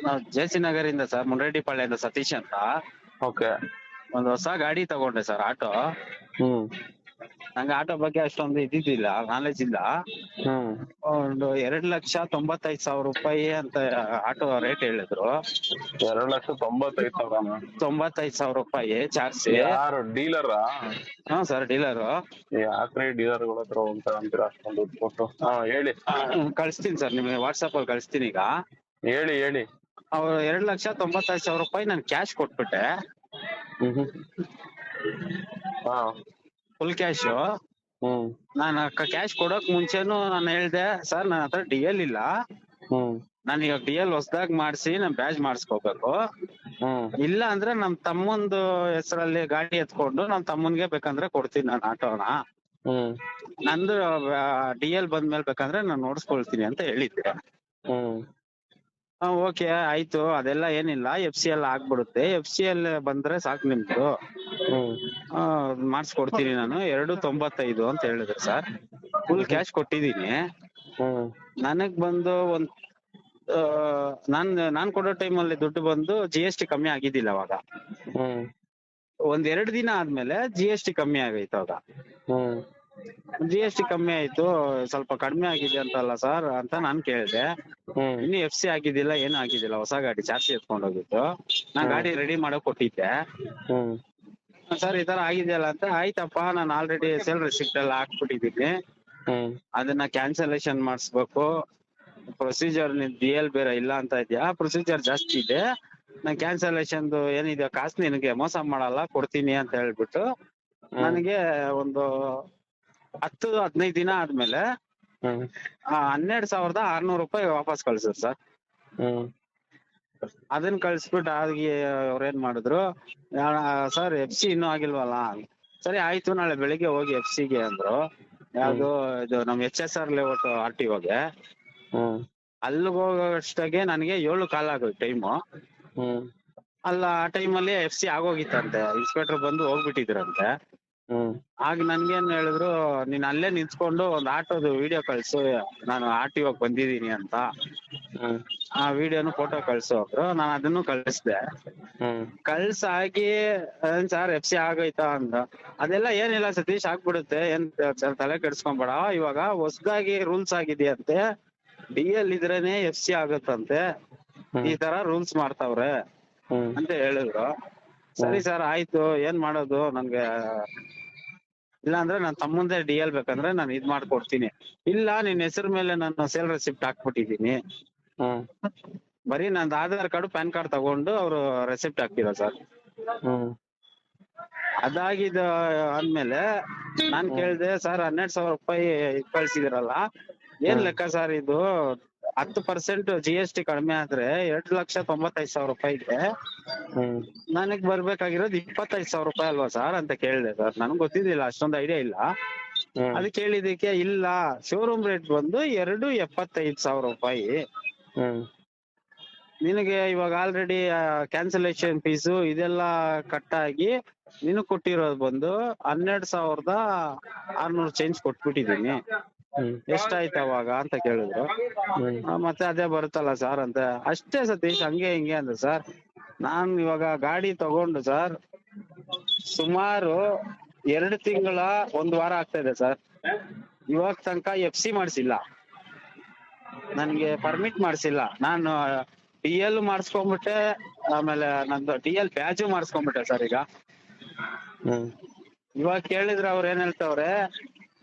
ನಾವು JC. ನಗರಿಂದ sir, ಮುನ್ರೆಡ್ಡಿಪಾಳ್ಯದಿಂದ Satish ಅಂತ. Okay. ಒಂದು ಹೊಸ ಗಾಡಿ ತಗೊಂಡೆ ಸರ್, ಆಟೋ. ಹ್ಮ್ ನಂಗೆ ಆಟೋ ಬಗ್ಗೆ ಅಷ್ಟೊಂದು ಇದ್ದಿದ್ದಿಲ್ಲ, ನಾಲೆಜ್ ಇಲ್ಲ. ಹ್ಮ್ ಒಂದು 2,95,000 ರೂಪಾಯಿ ಅಂತ ಆಟೋ ರೇಟ್ ಹೇಳಿದ್ರು. 2,95,000. 95,000 ರೂಪಾಯಿ ಚಾರ್ಜಿ. ಯಾರು ಡೀಲರಾ? ಹಾ ಸರ್, ಡೀಲರು. ಯಾಕ್ರಿ ಡೀಲರ್ಗಳ ಹತ್ರ ಹೋಗ್ತಾ ಅಂತೀರಾ ಅಷ್ಟೊಂದು ದುಡ್ಡು ಕೊಟ್ಟು? ಹೇಳಿ. ಕಳಿಸ್ತೀನಿ ಸರ್, ನಿಮಗೆ ವಾಟ್ಸಪ್ ಅಲ್ಲಿ ಕಳಿಸ್ತೀನಿ ಈಗ. ಹೇಳಿ. ಅವ್ರು 2,95,000 ರೂಪಾಯಿ ನಾನು ಕ್ಯಾಶ್ ಕೊಟ್ಬಿಟ್ಟೆ, ಹಾ. Full cash. ನಾನು ಕ್ಯಾಶ್ ಕೊಡೋಕ್ ಮುಂಚೆನು ನಾನು ಹೇಳ್ದೆ, ಸರ್ ನನ್ನ ಹತ್ರ DL ಇಲ್ಲ, ನಾನು ಇವಾಗ DL ಹೊಸದಾಗಿ ಮಾಡಿಸಿ ನಾನು ಬ್ಯಾಜ್ ಮಾಡಿಸ್ಕೋಬೇಕು. ಇಲ್ಲ ಅಂದ್ರೆ ನಮ್ ತಮ್ಮಂದು ಹೆಸರಲ್ಲಿ ಗಾಡಿ ಎತ್ಕೊಂಡು ನಮ್ ತಮ್ಮನ್ಗೆ ಬೇಕಂದ್ರೆ ಕೊಡ್ತೀನಿ ನಾನು ಆಟೋನ. ನಂದು DL ಬಂದ್ಮೇಲೆ ಬೇಕಂದ್ರೆ ನಾನು ನೋಡ್ಸ್ಕೊಳ್ತೀನಿ ಅಂತ ಹೇಳಿದ್ದೆ. ಓಕೆ ಆಯ್ತು, ಅದೆಲ್ಲ ಏನಿಲ್ಲ, FCL ಆಗ್ಬಿಡುತ್ತೆ, FCL ಬಂದ್ರೆ ಸಾಕು ನಿಮ್ದು, ಮಾಡಿಸ್ಕೊಡ್ತೀನಿ ನಾನು, 2,95 ಅಂತ ಹೇಳಿದ್ರು ಸರ್. ಫುಲ್ ಕ್ಯಾಶ್ ಕೊಟ್ಟಿದ್ದೀನಿ. ನನಗ್ ಬಂದು ಒಂದ್ ನಾನ್ ಕೊಡೋ ಟೈಮಲ್ಲಿ ದುಡ್ಡು ಬಂದು GST ಕಮ್ಮಿ ಆಗಿದ್ದಿಲ್ಲ ಅವಾಗ. 1-2 ದಿನ ಆದ್ಮೇಲೆ GST ಕಮ್ಮಿ ಆಗೈತೆ ಅವಾಗ. GST ಕಮ್ಮಿ ಆಯ್ತು, ಸ್ವಲ್ಪ ಕಡಿಮೆ ಆಗಿದೆ ಅಂತಲ್ಲ ಸರ್ ಅಂತ ನಾನ್ ಕೇಳಿದೆ. ಇನ್ನು FC ಆಗಿದ್ದಿಲ್ಲ, ಏನು ಆಗಿದ್ದಿಲ್ಲ, ಹೊಸ ಗಾಡಿ ಚಾರ್ಜಿ ಎತ್ಕೊಂಡು ಹೋಗಿತ್ತು, ನಾನ್ ಗಾಡಿ ರೆಡಿ ಮಾಡಕ್ ಕೊಟ್ಟಿದ್ದೆ. ಸರ್ ಈ ತರ ಆಗಿದೆಯಲ್ಲ ಅಂತ, ಆಯ್ತಪ್ಪ ನಾನು ಆಲ್ರೆಡಿ ಸೇಲ್ ರೆಸಿಪ್ಟ್ ಎಲ್ಲ ಹಾಕ್ಬಿಟ್ಟಿದ್ದೀನಿ, ಅದನ್ನ ಕ್ಯಾನ್ಸಲೇಷನ್ ಮಾಡಿಸ್ಬೇಕು, ಪ್ರೊಸೀಜರ್ DL ಬೇರೆ ಇಲ್ಲ ಅಂತ ಇದೆಯಾ, ಪ್ರೊಸೀಜರ್ ಜಾಸ್ತಿ ಇದೆ, ನಾನ್ ಕ್ಯಾನ್ಸಲೇಷನ್ ಏನಿದೆ ಕಾಸು ನಿನಗೆ ಮೋಸ ಮಾಡಲ್ಲ, ಕೊಡ್ತೀನಿ ಅಂತ ಹೇಳ್ಬಿಟ್ಟು ನನಗೆ ಒಂದು 10-15 ದಿನ ಆದ್ಮೇಲೆ 12,600 ರೂಪಾಯಿ ವಾಪಸ್ ಕಳ್ಸಿದ್ರು ಸರ್. ಅದನ್ನ ಕಳ್ಸ್ಬಿಟ್ಟು ಅವ್ರೇನ್ ಮಾಡಿದ್ರು, ಸರ್ FC ಇನ್ನೂ ಆಗಿಲ್ವಲ್ಲ, ಸರಿ ಆಯ್ತು ನಾಳೆ ಬೆಳಿಗ್ಗೆ ಹೋಗಿ FC ಅಂದ್ರು. ಯಾವ್ದು ಇದು ನಮ್ HSR ಲೇಔಟ್ RTOಗೆ. ಅಲ್ಲಿಗೆ ಹೋಗೋಷ್ಟಗೆ ನನಗೆ 7:15 ಆಗೋಯ್ತು ಟೈಮು. ಅಲ್ಲ ಆ ಟೈಮಲ್ಲಿ FC ಆಗೋಗಿತ್ತಂತೆ, ಇನ್ಸ್ಪೆಕ್ಟರ್ ಬಂದು ಹೋಗ್ಬಿಟ್ಟಿದ್ರಂತೆ. ಆಗ ನನ್ಗೇನ್ ಹೇಳಿದ್ರು, ನೀನ್ ಅಲ್ಲೇ ನಿಂತ್ಕೊಂಡು ಒಂದ್ ಆಟೋದು ವಿಡಿಯೋ ಕಳ್ಸು, ನಾನು RTOಗ್ ಬಂದಿದೀನಿ ಅಂತ. ಆ ವಿಡಿಯೋನು ಫೋಟೋ ಕಳ್ಸು ಅಂದ್ರು, ನಾನು ಅದನ್ನು ಕಳಿಸ್ದೆ. ಕಳ್ಸಾಗಿ ಸರ್ FC ಆಗೋಯ್ತಾ ಅಂದ. ಅದೆಲ್ಲ ಏನಿಲ್ಲ ಸತೀಶ್, ಆಗ್ಬಿಡುತ್ತೆ, ಏನ್ ತಲೆ ಕೆಡ್ಸ್ಕೊಂಬೇಡ, ಇವಾಗ ಹೊಸದಾಗಿ ರೂಲ್ಸ್ ಆಗಿದೆಯಂತೆ, DL ಇದ್ರೇನೆ FC ಆಗುತ್ತಂತೆ, ಈ ತರ ರೂಲ್ಸ್ ಮಾಡ್ತಾವ್ರೆ ಅಂತ ಹೇಳಿದ್ರು. ಸರಿ ಸರ್ ಆಯ್ತು, ಏನ್ ಮಾಡೋದು, ನನ್ಗೆ ಇಲ್ಲ ಅಂದ್ರೆ ನನ್ ತಮ್ಮಂದೇ DL ಬೇಕಂದ್ರೆ ನಾನು ಇದ್ ಮಾಡ್ಕೊಡ್ತೀನಿ, ಇಲ್ಲ ನಿನ್ ಹೆಸರು ಮೇಲೆ ನಾನು ಸೇಲ್ ರೆಸಿಪ್ಟ್ ಹಾಕ್ಬಿಟ್ಟಿದೀನಿ, ಬರೀ ನಂದು ಆಧಾರ್ ಕಾರ್ಡ್ ಪ್ಯಾನ್ ಕಾರ್ಡ್ ತಗೊಂಡು ಅವ್ರು ರೆಸಿಪ್ಟ್ ಹಾಕ್ತಿರೋ ಸರ್. ಅದಾಗಿದ ಆದ್ಮೇಲೆ ನಾನ್ ಕೇಳ್ದೆ, ಸರ್ 12,000 ರೂಪಾಯಿ ಕಳ್ಸಿದಿರಲ್ಲ, ಏನ್ ಲೆಕ್ಕ ಸರ್ ಇದು, 10% GST ಕಡಿಮೆ ಆದ್ರೆ 2,95,000 ರೂಪಾಯಿಗೆ ನನಗ್ ಬರ್ಬೇಕಾಗಿರೋದು 25,000 ರೂಪಾಯಿ ಅಲ್ವಾ ಸರ್ ಅಂತ ಕೇಳಿದೆ ಸರ್. ನನ್ಗೆ ಗೊತ್ತಿದ್ದಿಲ್ಲ, ಅಷ್ಟೊಂದು ಐಡಿಯಾ ಇಲ್ಲ. ಅದು ಕೇಳಿದಕ್ಕೆ, ಇಲ್ಲ ಶೋರೂಮ್ ರೇಟ್ ಬಂದು 2,75,000 ರೂಪಾಯಿ, ನಿನಗೆ ಇವಾಗ ಆಲ್ರೆಡಿ ಕ್ಯಾನ್ಸಲೇಷನ್ ಫೀಸು ಇದೆಲ್ಲ ಕಟ್ ಆಗಿ ನೀನು ಕೊಟ್ಟಿರೋದು ಬಂದು 12,600 ಚೇಂಜ್ ಕೊಟ್ಬಿಟ್ಟಿದೀನಿ, ಎಷ್ಟಾಯ್ತು ಅವಾಗ ಅಂತ ಕೇಳಿದ್ರು. ಮತ್ತೆ ಅದೇ ಬರುತ್ತಲ್ಲ ಸರ್ ಅಂತ. ಅಷ್ಟೇ ಸತೀಶ್, ಹಂಗೆ ಹಿಂಗೆ ಅಂದ ಸರ್. ನಾನ್ ಇವಾಗ ಗಾಡಿ ತಗೊಂಡು ಸರ್ ಸುಮಾರು 2 ತಿಂಗಳ 1 ವಾರ ಆಗ್ತಾ ಇದೆ ಸರ್. ಇವಾಗ ತನಕ FC ಮಾಡ್ಸಿಲ್ಲ, ನನ್ಗೆ ಪರ್ಮಿಟ್ ಮಾಡ್ಸಿಲ್ಲ. ನಾನು DL ಮಾಡಿಸ್ಕೊಂಡ್ಬಿಟ್ಟೆ, ಆಮೇಲೆ ನಂದು DL ಬ್ಯಾಜು ಮಾಡಿಸ್ಕೊಂಡ್ಬಿಟ್ಟೆ ಸರ್. ಈಗ ಇವಾಗ ಕೇಳಿದ್ರೆ ಅವ್ರ ಏನ್ ಹೇಳ್ತವ್ರೆ,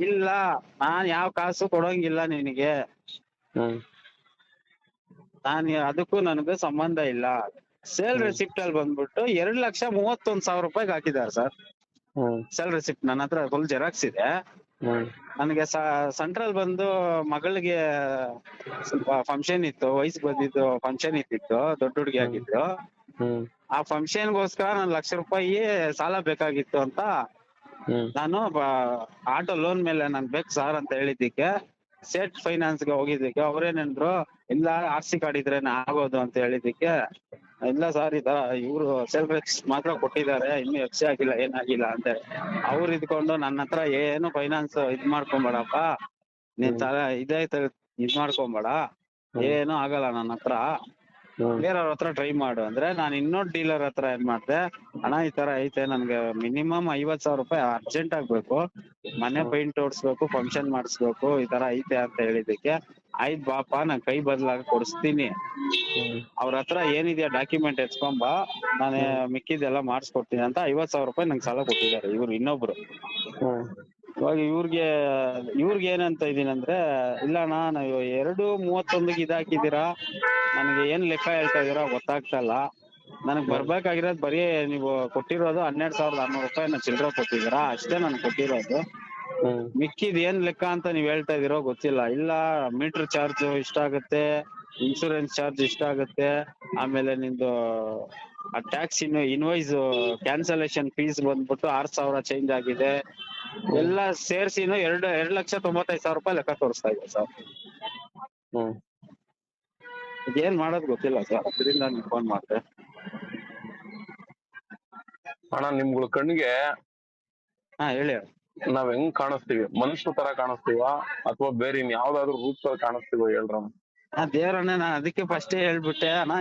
ಇಲ್ಲ ನಾನ್ ಯಾವ ಕಾಸು ಕೊಡೋಂಗಿಲ್ಲ ನಿನಗೆ, ನಾನ್ ಅದಕ್ಕೂ ನನಗೂ ಸಂಬಂಧ ಇಲ್ಲ. ಸೇಲ್ ರೆಸಿಪ್ಟ್ ಅಲ್ಲಿ ಬಂದ್ಬಿಟ್ಟು 2,31,000 ರೂಪಾಯಿಗೆ ಹಾಕಿದ್ದಾರೆ ಸರ್ ಸೇಲ್ ರೆಸಿಪ್ಟ್. ನನ್ನ ಹತ್ರ ಫುಲ್ ಜೆರಾಕ್ಸ್ ಇದೆ. ನನಗೆ ಸೆಂಟ್ರಲ್ ಬಂದು ಮಗಳಿಗೆ ಸ್ವಲ್ಪ ಫಂಕ್ಷನ್ ಇತ್ತು, ವಯಸ್ಸು ಬಂದಿದ್ದು ಫಂಕ್ಷನ್ ಇತ್ತಿತ್ತು, ದೊಡ್ಡ ಹುಡುಗಿ ಆಗಿತ್ತು. ಆ ಫಂಕ್ಷನ್ಗೋಸ್ಕರ ನನ್ 1,00,000 ರೂಪಾಯಿ ಸಾಲ ಬೇಕಾಗಿತ್ತು ಅಂತ ನಾನು ಆಟೋ ಲೋನ್ ಮೇಲೆ ನನ್ ಬೇಕು ಸರ್ ಅಂತ ಹೇಳಿದ್ದಕ್ಕೆ ಸೇಟ್ ಫೈನಾನ್ಸ್ಗೆ ಹೋಗಿದ್ದಕ್ಕೆ ಅವ್ರೇನೇನ್ರು, ಇಲ್ಲ RC ಕಾರ್ಡ್ ಇದ್ರೇನೆ ಆಗೋದು ಅಂತ ಹೇಳಿದ್ದಕ್ಕೆ, ಇಲ್ಲ ಸರ್ ಈ ತರ ಇವ್ರು ಸೇಲ್ ರೆಸಿಪ್ಟ್ ಮಾತ್ರ ಕೊಟ್ಟಿದ್ದಾರೆ, ಇನ್ನು FC ಆಗಿಲ್ಲ ಏನಾಗಿಲ್ಲ ಅಂತ. ಅವ್ರು ಇದ್ಕೊಂಡು ನನ್ನ ಹತ್ರ ಏನು ಫೈನಾನ್ಸ್ ಇದ್ ಮಾಡ್ಕೊಂಬೇಡಪ್ಪ, ನೀನ್ ತರ ಇದ್ ಮಾಡ್ಕೊಂಬೇಡ, ಏನು ಆಗಲ್ಲ ನನ್ನ ಹತ್ರ, ಬೇರೆ ಅವ್ರ ಹತ್ರ ಟ್ರೈ ಮಾಡು ಅಂದ್ರೆ ನಾನು ಇನ್ನೊಂದ್ ಡೀಲರ್ ಹತ್ರ ಏನ್ ಮಾಡ್ದೆ, ಅಣ್ಣ ಈ ತರ ಐತೆ ನನ್ಗೆ ಮಿನಿಮಮ್ 50,000 ರೂಪಾಯಿ ಅರ್ಜೆಂಟ್ ಆಗ್ಬೇಕು, ಮನೆ ಪೈಂಟ್ ಹೊಡ್ಸ್ಬೇಕು, ಫಂಕ್ಷನ್ ಮಾಡಿಸ್ಬೇಕು, ಈ ತರ ಐತೆ ಅಂತ ಹೇಳಿದಕ್ಕೆ ಆಯ್ತ್ ಬಾಪ ನಾನ್ ಕೈ ಬದಲಾಗಿ ಕೊಡಿಸ್ತೀನಿ, ಅವ್ರ ಹತ್ರ ಏನಿದೆಯಾ ಡಾಕ್ಯುಮೆಂಟ್ ಎತ್ಕೊಂಬ, ನಾನು ಮಿಕ್ಕಿದೆಲ್ಲ ಮಾಡಿಸ್ಕೊಡ್ತೀನಿ ಅಂತ 50,000 ರೂಪಾಯಿ ನಂಗೆ ಸಾಲ ಕೊಟ್ಟಿದ್ದಾರೆ ಇವ್ರು ಇನ್ನೊಬ್ರು. ಇವಾಗ ಇವ್ರಿಗೆ ಏನಂತ ಇದೀನಿ ಅಂದ್ರೆ, ಇಲ್ಲ ಅಣ್ಣ ನಾವು 2:31 ಇದಾಕಿದೀರಾ, ನನಗೆ ಏನ್ ಲೆಕ್ಕ ಹೇಳ್ತಾ ಇದೀರಾ ಗೊತ್ತಾಗ್ತಾ ಇಲ್ಲ, ನನಗ್ ಬರ್ಬೇಕಾಗಿರೋದು ಬರೀ ನೀವು ಕೊಟ್ಟಿರೋದು 12,600 ರೂಪಾಯಿ ಚಿಲ್ಲರೆ ಕೊಟ್ಟಿದ್ದೀರಾ, ಅಷ್ಟೇ ನನ್ಗೆ ಕೊಟ್ಟಿರೋದು, ಮಿಕ್ಕಿದ್ ಏನ್ ಲೆಕ್ಕ ಅಂತ ನೀವ್ ಹೇಳ್ತಾ ಇದೀರೋ ಗೊತ್ತಿಲ್ಲ. ಇಲ್ಲ ಮೀಟರ್ ಚಾರ್ಜ್ ಇಷ್ಟಾಗತ್ತೆ, ಇನ್ಸೂರೆನ್ಸ್ ಚಾರ್ಜ್ ಇಷ್ಟಾಗತ್ತೆ, ಆಮೇಲೆ ನಿಂದು ಟ್ಯಾಕ್ಸ್ ಇನ್ವಾಯ್ಸ್ ಕ್ಯಾನ್ಸಲೇಷನ್ ಫೀಸ್ ಬಂದ್ಬಿಟ್ಟು 6,000 ಚೇಂಜ್ ಆಗಿದೆ, ಎಲ್ಲ ಸೇರ್ಸಿನು 2,95,000 ರೂಪಾಯಿ ಲೆಕ್ಕ ತೋರಿಸ್ತಾ ಇದೆ ಸರ್. ಏನ್ ಮಾಡೋದು ಗೊತ್ತಿಲ್ಲ ಸರ್, ಅದರಿಂದ ನಿಮ್ಗೆ ಫೋನ್ ಮಾಡ್ದೆ. ಅಣ್ಣ ನಿಮ್ಗಳ ಕಣ್ಣಿಗೆ ಹಾ ಹೇಳಿ. ನಾವ್ ಹೆಂಗ್ ಕಾಣಿಸ್ತೀವಿ, ಮನುಷ್ಯ ತರ ಕಾಣಿಸ್ತೀವ ಅಥವಾ ಬೇರೆ ಇನ್ ಯಾವ್ದಾದ್ರು ರೂಪದಲ್ಲಿ ಕಾಣಿಸ್ತೀವೋ ಹೇಳ್ರಮ್ಮ. ದೇವ್ರಣ್ಣ, ನಾನ್ ಅದಕ್ಕೆ ಫಸ್ಟೇ ಹೇಳ್ಬಿಟ್ಟೆ ಅಣ್ಣ,